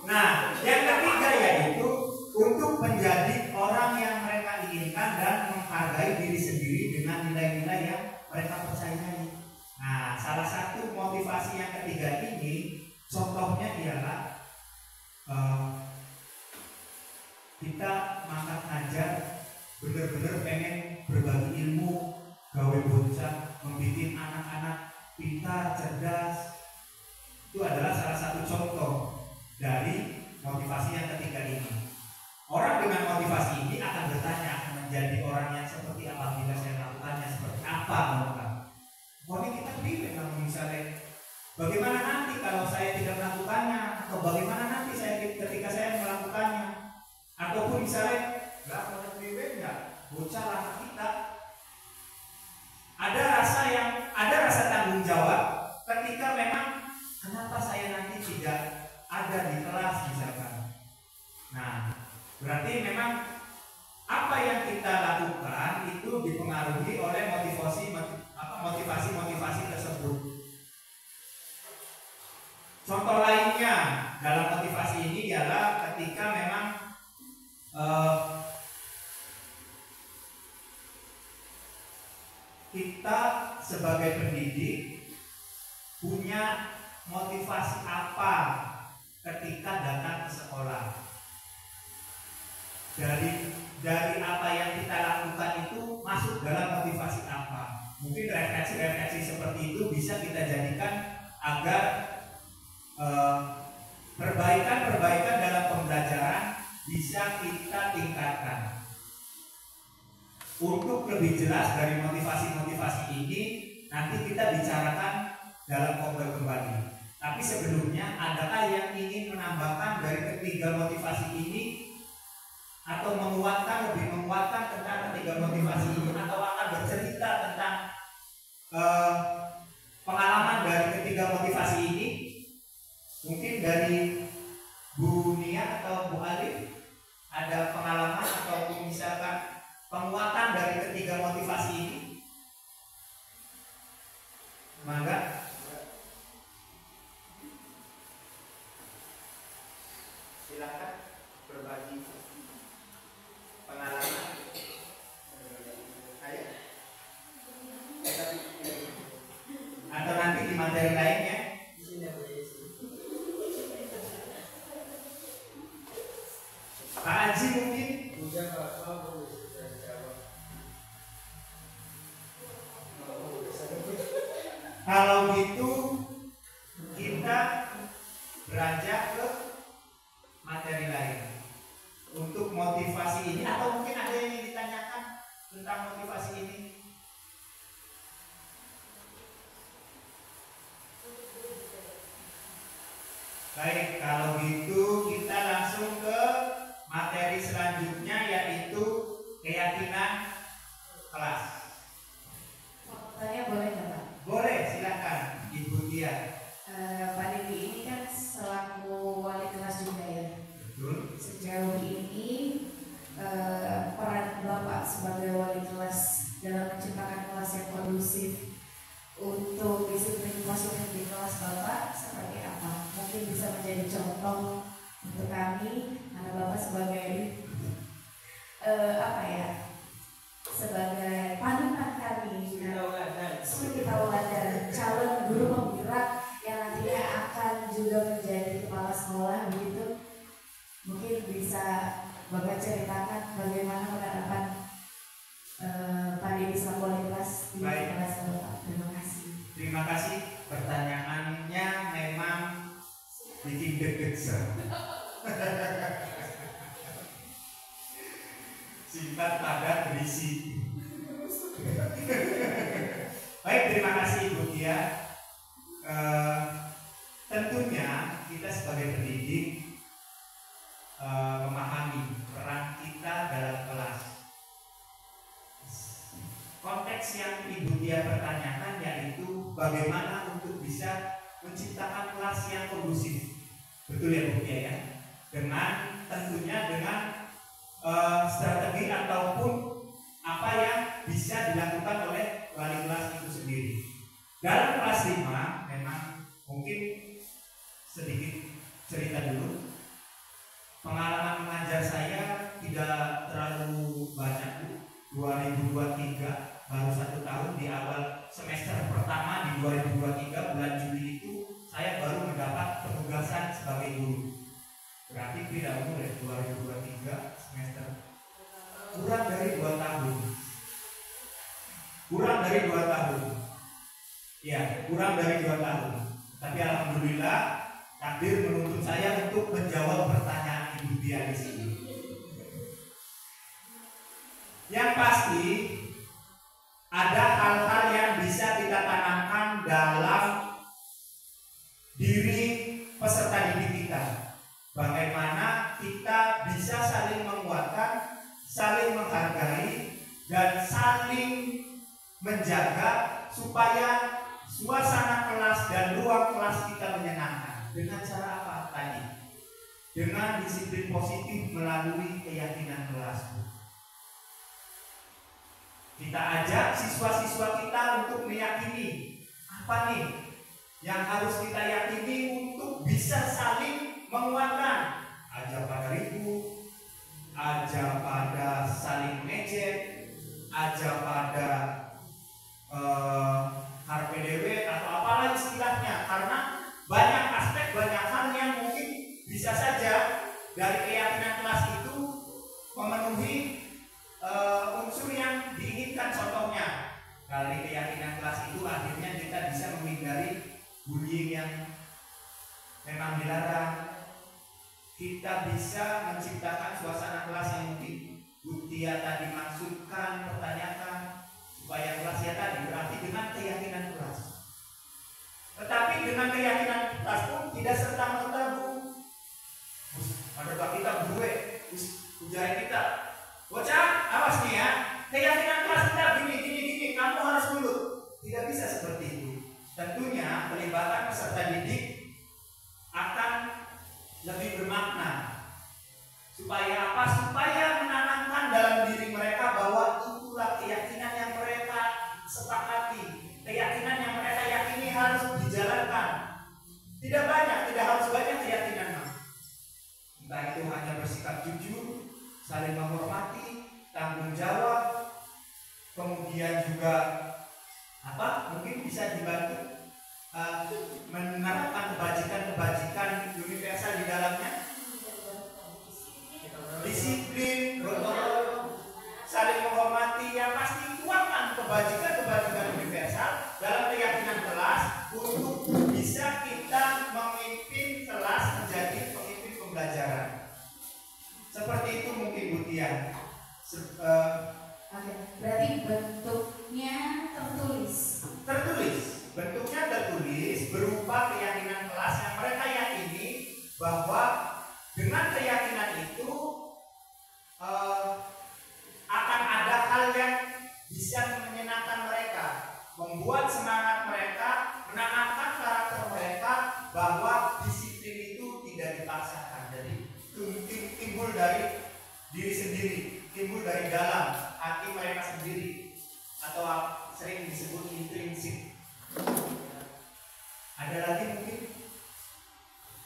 Nah, yang ketiga yaitu untuk menjadi orang yang mereka inginkan dan menghargai diri sendiri dengan nilai-nilai yang mereka percayai. Nah, salah satu motivasi yang ketiga ini contohnya ialah kita mangkat ngajar, benar-benar pengen berbagi ilmu, gawe bocah, membikin anak-anak pintar, cerdas. Itu adalah salah satu contoh dari motivasi yang ketiga ini. Orang dengan motivasi ini akan bertanya, akan menjadi orang yang seperti apa bila saya melakukannya, seperti apa melakukan. Pokoknya kita pilih kalau misalnya bagaimana nanti kalau saya tidak melakukannya, atau bagaimana nanti saya ketika saya melakukannya, atau misalkan. Nah, berarti memang apa yang kita lakukan itu dipengaruhi oleh motivasi tersebut. Contoh lainnya dalam motivasi ini ialah ketika memang kita sebagai pendidik punya motivasi apa ketika datang ke sekolah. Dari apa yang kita lakukan itu masuk dalam motivasi apa. Mungkin refleksi seperti itu bisa kita jadikan agar perbaikan dalam pembelajaran bisa kita tingkatkan. Untuk lebih jelas dari motivasi ini nanti kita bicarakan dalam ngobrol kembali. Tapi sebelumnya adakah yang ingin menambahkan dari ketiga motivasi ini atau lebih menguatkan tentang ketiga motivasi ini, atau akan bercerita tentang pengalaman dari ketiga motivasi ini? Mungkin dari Bu Nia atau Bu Alif ada pengalaman atau misalkan penguatan dari ketiga motivasi ini? Mangga. Silakan berbagi pengalaman. Ayo. Atau nanti di materi lainnya. Pak Haji mungkin. Kalau gitu kita beranjak ke materi lain untuk motivasi ini, atau mungkin ada yang ingin ditanyakan tentang motivasi ini? Baik, kalau gitu kita langsung ke materi selanjutnya, yaitu keyakinan kelas. Tanya boleh nggak Pak? Boleh, silakan Ibu Tia. Pak Dewi ini kan selaku wali kelas juga ya. Betul. Sejauh ini peran Bapak sebagai wali kelas dalam menciptakan kelas yang kondusif untuk disiplin positif di kelas Bapak seperti apa? Mungkin bisa menjadi contoh untuk kami, karena Bapak sebagai sebagai panutan kami, sebagai tauladan calon guru penggerak yang nantinya akan juga menjadi kepala sekolah begitu. Mungkin bisa Bapak ceritakan bagaimana penerapan Pak Dewi selaku wali kelas di kelas Bapak. Terima kasih. Terima kasih. Pertanyaannya memang bikin deg-degan. Singkat, padat, berisi. Baik, terima kasih Ibu Tia. Tentunya kita sebagai pendidik memahami peran kita dalam kelas. Konteks yang Ibu Tia pertanyakan yaitu bagaimana untuk bisa menciptakan kelas yang kondusif. Betul ya Bu Tia ya? Tentunya dengan strategi ataupun apa yang bisa dilakukan oleh wali kelas itu sendiri. Dalam kelas 5 memang mungkin sedikit cerita dulu. Pengalaman mengajar saya tidak terlalu banyak Bu. 2023 baru 1 tahun, di awal semester pertama di 2023 bulan Juli itu saya baru mendapat penugasan sebagai guru. Berarti tidak umur ya, 2023 semester kurang dari 2 tahun. Kurang dari 2 tahun. Ya, kurang dari 2 tahun. Tapi alhamdulillah takdir menuntun saya untuk menjawab pertanyaan Ibu Tia di sini. Yang pasti ada hal-hal yang bisa kita tanamkan dalam diri peserta didik kita. Bagaimana kita bisa saling menguatkan, saling menghargai, dan saling menjaga supaya suasana kelas dan ruang kelas kita menyenangkan. Dengan cara apa tadi? dengan disiplin positif melalui keyakinan kelas. Kita ajak siswa-siswa kita untuk meyakini apa nih yang harus kita yakini untuk bisa saling menguatkan. Aja pada ribut, aja pada saling mengejek, aja pada HPDW atau apalah istilahnya, karena banyak aspek, banyak hal yang mungkin bisa saja dari keyakinan kelas itu memenuhi unsur yang diinginkan. Contohnya dari keyakinan kelas itu akhirnya kita bisa menghindari bullying yang memang dilarang. Kita bisa menciptakan suasana kelas yang mungkin Butia tadi maksudkan, pertanyakan supaya kelasnya tadi berarti dengan keyakinan kelas. Tetapi dengan keyakinan kelas pun tidak serta-merta pada kita gue ujar kita, bocah awas nih ya, keyakinan kelas kita gini, kamu harus dulu. Tidak bisa seperti itu. Tentunya pelibatan peserta didik akan lebih bermakna. Supaya apa? Supaya menanamkan dalam diri mereka bahwa itulah keyakinan yang mereka sepakati, keyakinan yang mereka yakini harus dijalankan. Tidak banyak, tidak harus banyak keyakinan. Entah itu hanya bersikap jujur, saling menghormati, tanggung jawab, kemudian juga apa? Mungkin bisa dibantu menerapkan kebajikan universal di dalamnya. Disiplin, saling menghormati, yang pasti tuangkan kebajikan universal dalam keyakinan kelas untuk bisa kita memimpin kelas menjadi pemimpin pembelajaran. Seperti itu mungkin Butia. Berarti bentuknya tertulis. Bentuknya tertulis berupa keyakinan kelas yang mereka yakini bahwa dengan keyakinan itu akan ada hal yang bisa menyenangkan mereka, membuat semangat mereka, menanamkan karakter mereka bahwa disiplin itu tidak dipaksakan. Jadi timbul dari diri sendiri, timbul dari dalam hati mereka sendiri, atau sering disebut intrinsik. Ada lagi mungkin?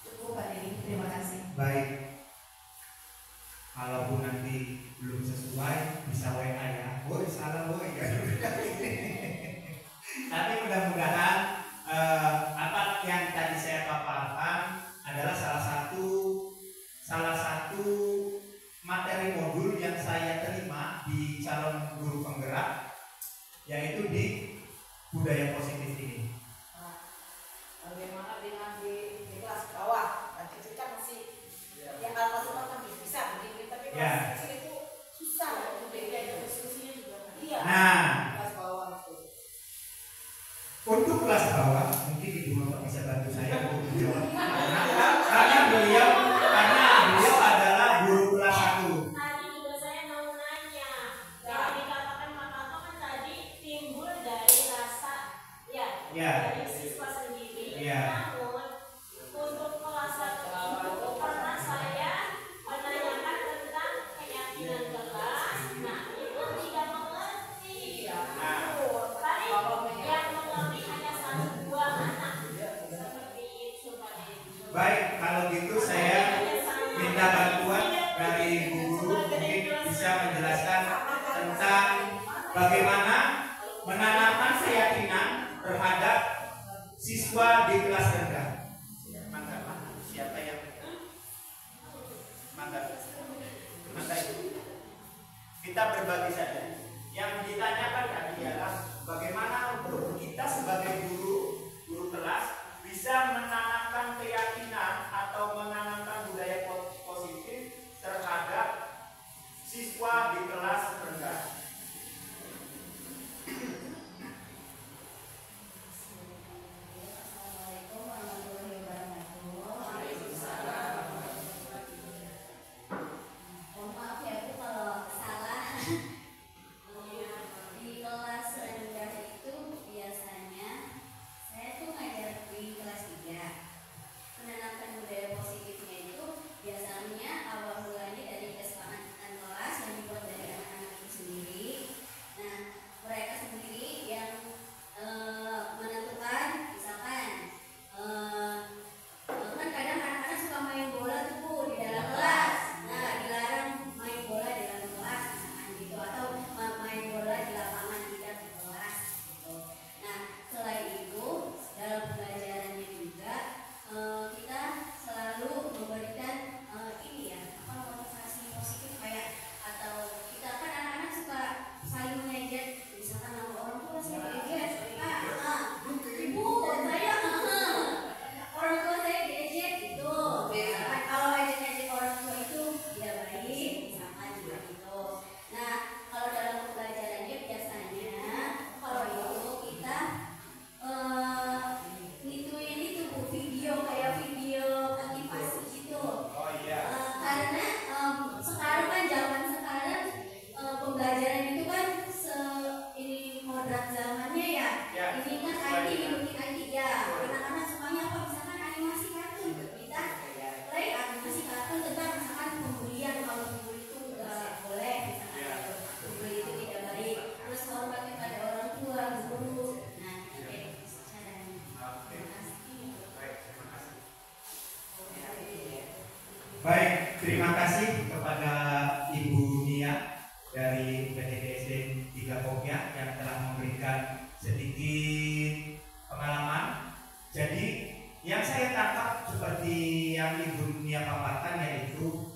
Cukup Pak Denny, terima kasih. Baik. Kalaupun nanti belum sesuai bisa WA ya. Woi salah woi. Tapi mudah-mudahan apa yang tadi saya paparkan adalah salah satu materi modul yang saya terima di calon guru penggerak, yaitu di budaya positif ini. Bagaimana dengan di kelas bawah? Dan kecil kan masih yang kalau masuk kan bisa begini, tapi kelas kecil itu susah untuk beda diskusinya juga. Iya. Nah, kelas bawah itu. Untuk kelas bawah mungkin Ibu Bapak bisa bantu saya untuk menjawab karena beliau adalah guru kelas 1. Tadi juga saya mau nanya, yang dikatakan Pak Tanto kan tadi timbul dari rasa dari siswa sendiri. Namun untuk kelas 1 itu pernah saya menanyakan tentang keyakinan kelas. Nah itu tidak mengerti. Tadi yang mengerti hanya 1-2 anak. Seperti itu Pak Denny. Baik, kalau gitu saya minta bantuan dari Ibu Guru mungkin bisa menjelaskan tentang bagaimana menanamkan keyakinan terhadap siswa di kelas rendah. Siapa yang mangga itu? Kita berbagi saja. Yang ditanyakan tadi adalah bagaimana untuk kita sebagai guru kelas bisa menanamkan keyakinan atau menanamkan budaya positif terhadap siswa di kelas rendah. Assalamualaikum warahmatullahi wabarakatuh. Mohon maaf ya Bu kalau salah. Di kelas rendah itu biasanya saya tuh ngajar di kelas 3. Baik, terima kasih kepada Ibu Nia dari PTDSD 3 Pokya yang telah memberikan sedikit pengalaman. Jadi yang saya tangkap seperti yang Ibu Nia paparkan yaitu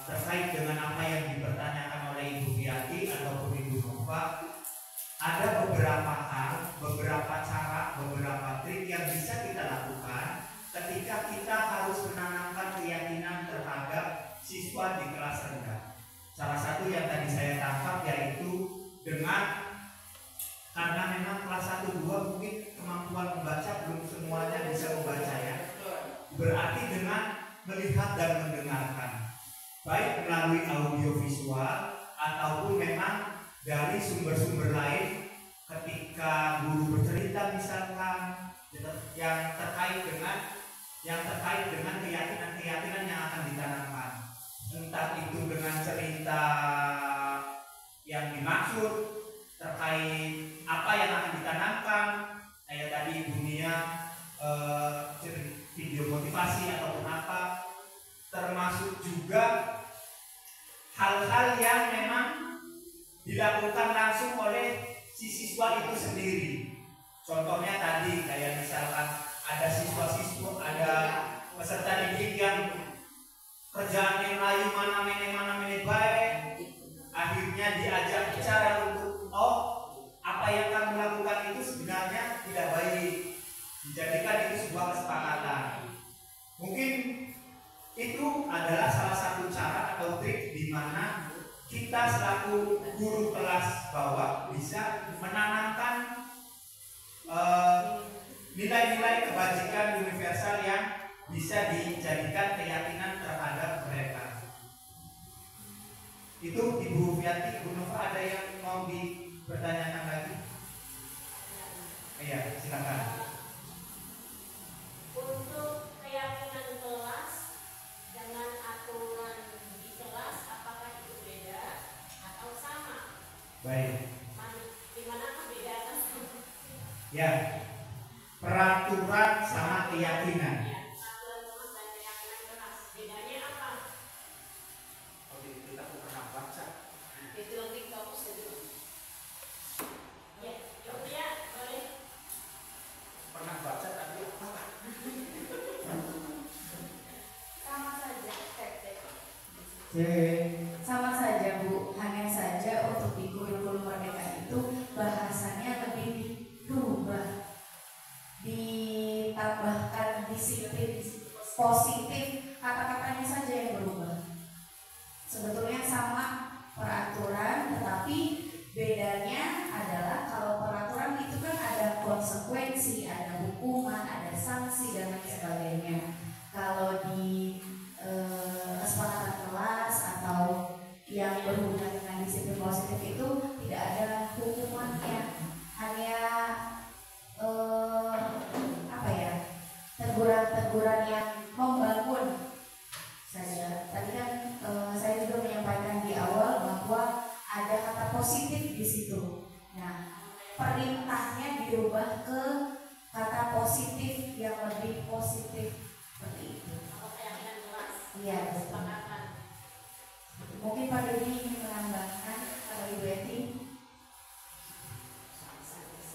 terkait dengan apa yang dipertanyakan oleh Ibu Fiati ataupun Ibu Nova, ada beberapa hal, beberapa cara, beberapa trik yang bisa kita lakukan ketika kita harus menanamkan keyakinan terhadap siswa di kelas rendah. Salah satu yang tadi saya tangkap yaitu dengan, karena memang kelas 1-2 mungkin kemampuan membaca belum semuanya bisa membaca ya. Berarti dengan melihat dan mendengarkan, baik melalui audiovisual ataupun memang dari sumber-sumber lain ketika guru bercerita misalkan yang terkait dengan keyakinan-keyakinan yang akan ditanamkan, entah itu dengan cerita yang dimaksud terkait apa yang akan ditanamkan, kayak tadi Ibu Nia video motivasi ataupun apa, termasuk juga hal-hal yang memang dilakukan langsung oleh si siswa itu sendiri. Contohnya tadi kayak misalkan ada siswa-siswa, ada peserta didik yang kerjaannya melayu mana baik, akhirnya diajak bicara untuk apa yang kamu lakukan itu sebenarnya tidak baik, dijadikan itu sebuah kesepakatan. Mungkin itu adalah salah satu cara atau trik di mana kita selaku guru kelas bawah bisa menanamkan nilai-nilai kebajikan universal yang bisa dijadikan keyakinan terhadap mereka. Itu Ibu Fiati, Ibu Nova, ada yang mau dipertanyakan lagi? Iya, silakan. Untuk keyakinan kelas dengan aturan di kelas, apakah itu beda atau sama? Baik. Gimana beda atau sama? Ya, peraturan sama keyakinan. Ya, aturan kelas dan keyakinan kelas. Bedanya apa? Oh, itu aku pernah baca. Itu nanti kamu sendiri. Ya, Ibu ya, boleh. Pernah baca tapi apa? Sama saja, Sama saja Bu, hanya saja untuk di kurikulum Merdeka itu bahasanya lebih dirubah, ditambahkan disiplin positif, kata-katanya saja yang berubah. Sebetulnya sama peraturan, tetapi bedanya adalah kalau peraturan itu kan ada konsekuensi, ada hukuman, ada sanksi dan lain sebagainya. Kalau di kesepakatan kelas atau yang berhubungan dengan disiplin positif itu tidak ada hukumannya, hanya teguran-teguran yang membangun saja. Tadi kan saya juga menyampaikan di awal bahwa ada kata positif di situ. Nah, perintahnya dirubah ke kata positif yang lebih positif seperti itu. Kalau keyakinan kelas. Iya, Kesepakatan. mungkin Pak Deni ingin menambahkan atau Ibu Eti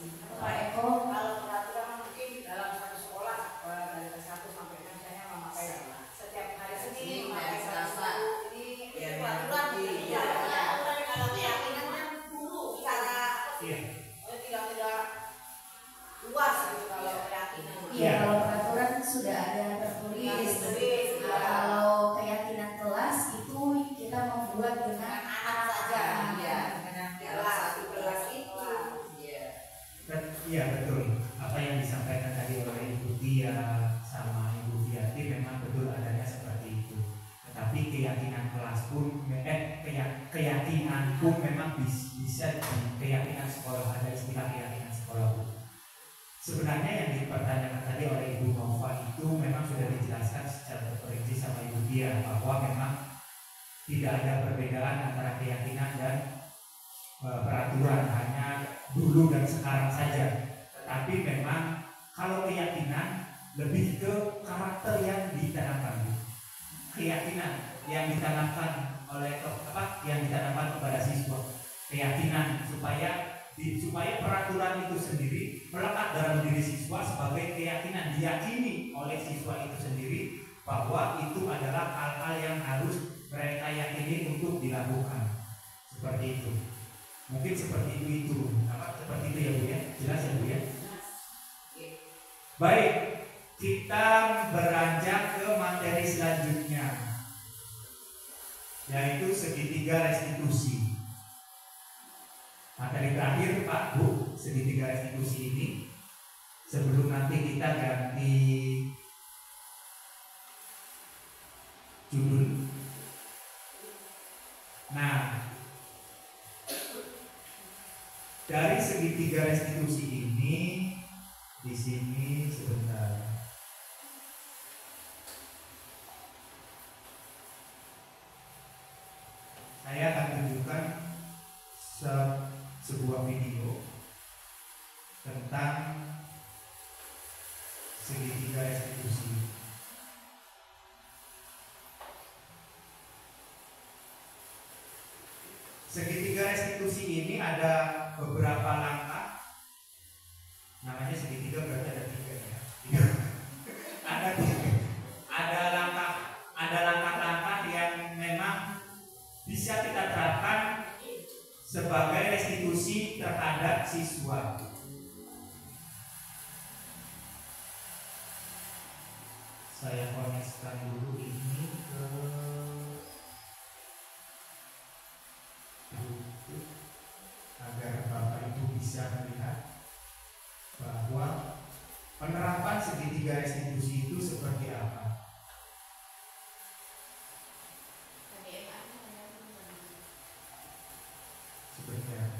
atau Pak Eko. Kalau peraturan mungkin dalam satu sekolah dari kelas 1 sampai 6 misalnya memakai setiap hari Senin memakai Selasa. Ini peraturan Ya, ya. aturan Kalau keyakinan kan guru secara tidak luas gitu kalau keyakinan. Iya, kalau peraturan sudah ada tertulis. Kalau keyakinan kelas itu kita membuat dengan anak saja, ya, dengan kelas itu. Iya betul. Apa yang disampaikan tadi oleh Ibu Tia sama Ibu Fiati memang betul adanya seperti itu. Tetapi keyakinan kelas pun, keyakinan pun memang bisa di keyakinan sekolah, ada istilah keyakinan sekolah. Sebenarnya yang dipertanyakan tadi oleh Ibu Nova itu memang sudah dijelaskan secara terperinci sama Ibu Tia bahwa memang tidak ada perbedaan antara keyakinan dan peraturan, hanya dulu dan sekarang saja. Tetapi memang kalau keyakinan lebih ke karakter yang ditanamkan. keyakinan yang ditanamkan kepada siswa, keyakinan supaya peraturan itu sendiri melekat dalam diri siswa sebagai keyakinan, diyakini oleh siswa itu sendiri bahwa itu adalah hal-hal yang harus mereka yakini untuk dilakukan. Seperti itu. Mungkin seperti itu seperti itu ya Bu ya. Jelas ya Bu ya. Baik, kita beranjak ke materi selanjutnya, yaitu segitiga restitusi. Materi terakhir Pak Bu, segitiga restitusi ini. Sebelum nanti kita ganti judul. Nah, dari segitiga restitusi ini, di sini sebentar. Saya akan tunjukkan sebuah video tentang segitiga restitusi. Segitiga restitusi ini ada beberapa langkah. Namanya segitiga berarti ada 3 ya. ada langkah-langkah yang memang bisa kita terapkan sebagai restitusi terhadap siswa. Saya koneksikan dulu ini ke YouTube agar Bapak Ibu bisa melihat bahwa penerapan segitiga restitusi itu seperti apa. Seperti apa?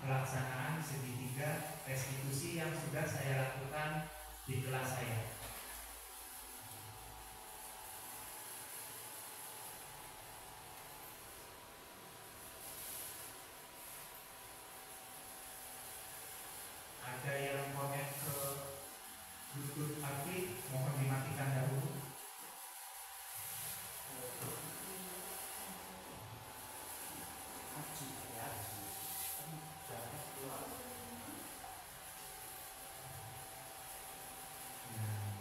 Pelaksanaan segitiga restitusi yang sudah saya lakukan di kelas saya. Ada yang connect ke YouTube tapi mohon dimatikan dahulu. Nah.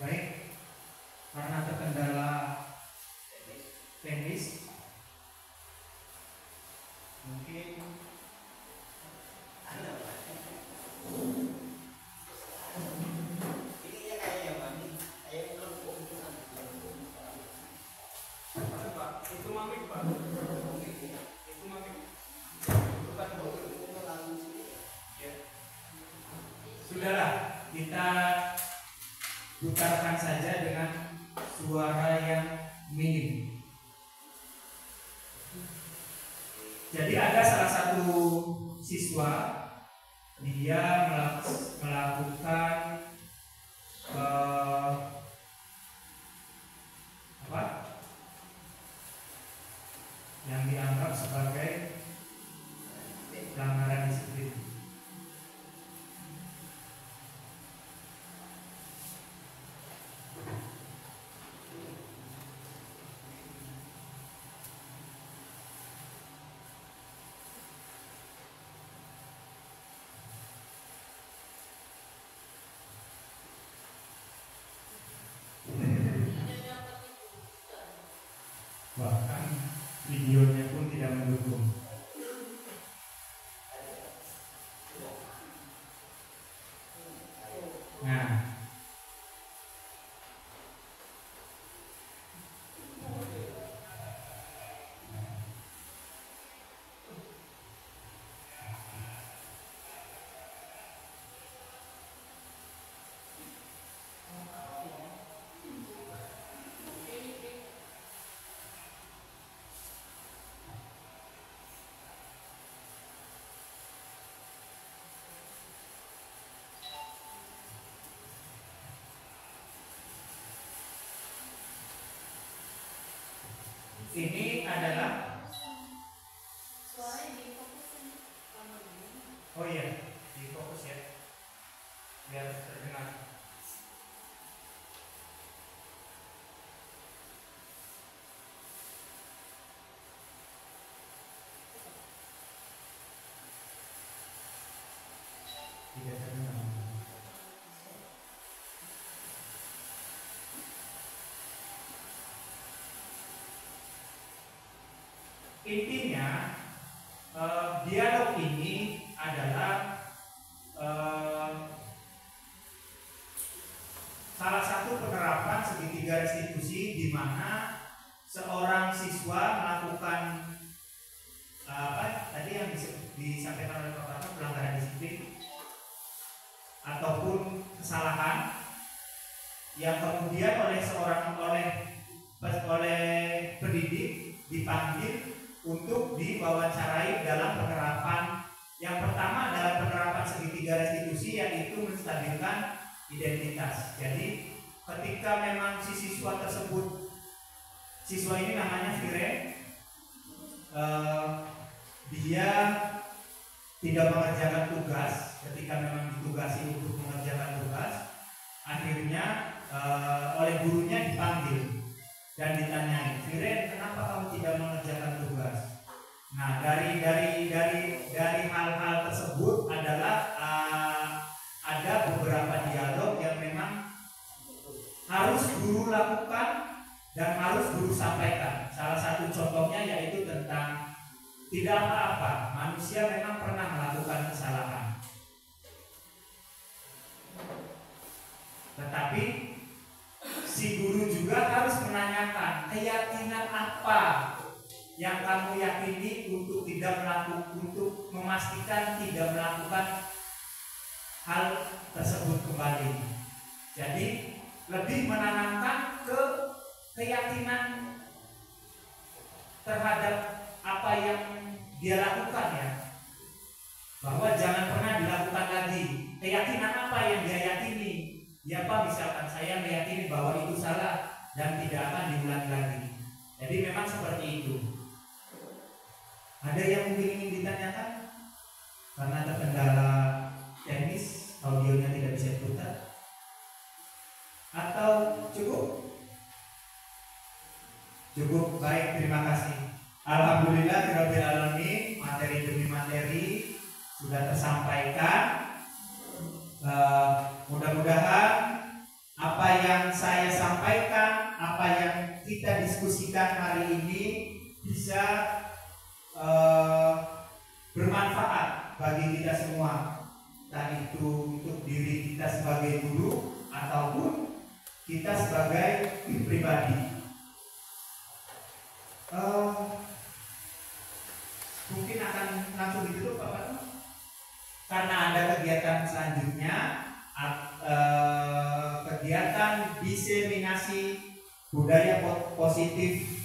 Baik, karena terkendala teknis, mungkin itu mamik Pak. Itu mamik. sudahlah, kita putarkan saja dengan suara yang minim. Jadi ada salah satu siswa, dia melakukan apa yang dianggap sebagai pelanggaran disiplin. Bahkan videonya pun tidak mendukung. Nah, ini adalah, oh iya, di fokus ya, biar terdengar. Tidak terdengar. Intinya dialog ini adalah salah satu penerapan segitiga restitusi di mana seorang siswa melakukan tadi yang disampaikan oleh Pak Prato, pelanggaran disiplin ataupun kesalahan yang kemudian oleh pendidik dipanggil untuk diwawancarai dalam penerapan yang pertama dalam penerapan segitiga restitusi, yaitu menstabilkan identitas. Jadi ketika memang si siswa tersebut, siswa ini namanya Viren, dia tidak mengerjakan tugas. Ketika memang ditugasi untuk mengerjakan tugas, akhirnya oleh gurunya dipanggil dan ditanyai, Viren, kenapa kamu tidak mengerjakan tugas? Nah, dari hal-hal tersebut adalah ada beberapa dialog yang memang harus guru lakukan dan harus guru sampaikan. Salah satu contohnya yaitu tentang tidak apa-apa, manusia memang pernah melakukan kesalahan. Tetapi si guru juga harus menanyakan keyakinan apa yang kamu yakini untuk memastikan tidak melakukan hal tersebut kembali. Jadi lebih menanamkan keyakinan terhadap apa yang dia lakukan ya. bahwa jangan pernah dilakukan lagi. Keyakinan apa yang dia yakini? Ya Pak, misalkan saya meyakini bahwa itu salah dan tidak akan diulangi lagi. Jadi memang seperti itu. Ada yang mungkin ingin ditanyakan? Karena terkendala teknis, audionya tidak bisa diputar. Atau cukup? Cukup, baik, terima kasih. Alhamdulillahirabbil alamin, materi demi materi sudah tersampaikan. Mudah-mudahan apa yang saya sampaikan, apa yang kita diskusikan hari ini bisa bermanfaat bagi kita semua, entah itu untuk diri kita sebagai guru ataupun kita sebagai pribadi. Mungkin akan langsung ditutup Bapak, karena ada kegiatan selanjutnya, kegiatan diseminasi budaya positif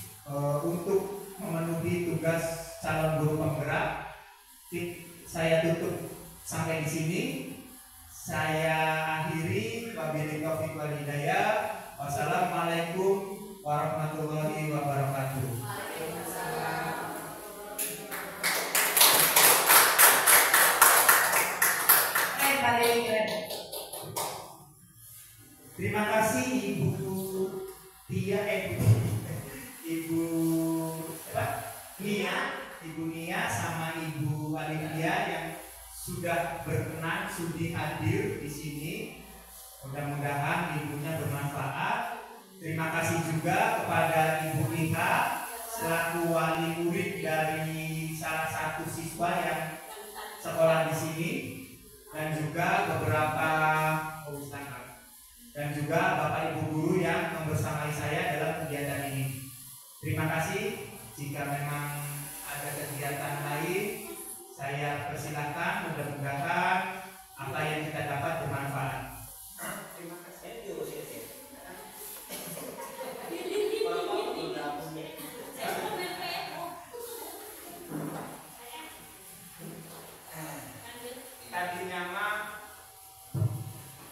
untuk memenuhi tugas calon guru penggerak. Saya tutup sampai di sini. Saya akhiri, wabillahi taufiq wal hidayah. Wassalamualaikum warahmatullahi wabarakatuh. Terima kasih Ibu Tia, Ibu Nia sama Ibu Alidia yang sudah berkenan sudi hadir di sini. Mudah-mudahan ibunya bermanfaat. Terima kasih juga kepada Ibu Iha selaku wali murid dari salah satu siswa yang sekolah di sini, dan juga beberapa dan juga Bapak Ibu guru yang membersamai saya dalam kegiatan ini. Terima kasih. Jika memang ada kegiatan lain, saya persilakan. Mudah-mudahan apa yang kita dapat bermanfaat. Terima kasih. Tadinya mah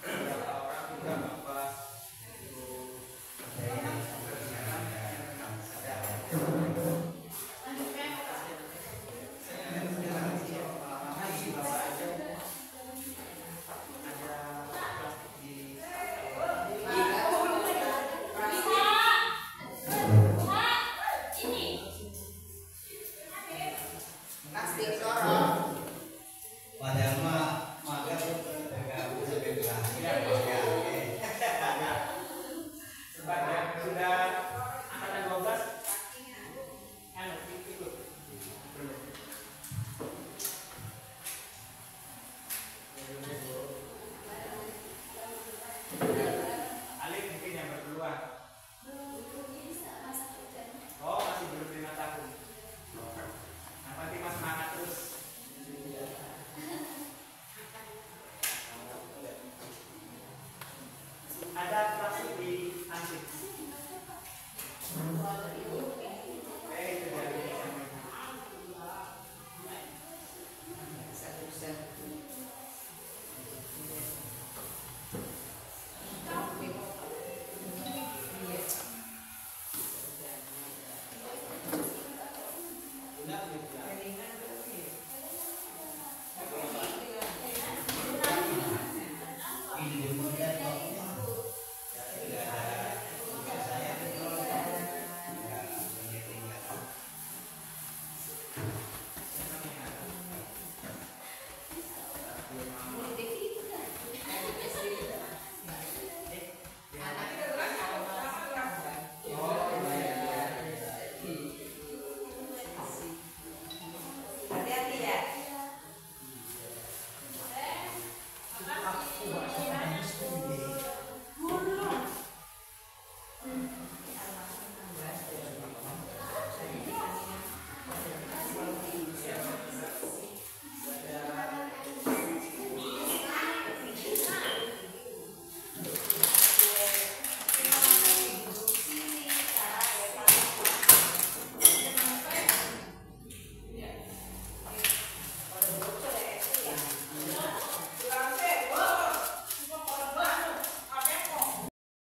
beberapa orang juga membahas itu. Padahal mah mager tergabung sampai berakhir.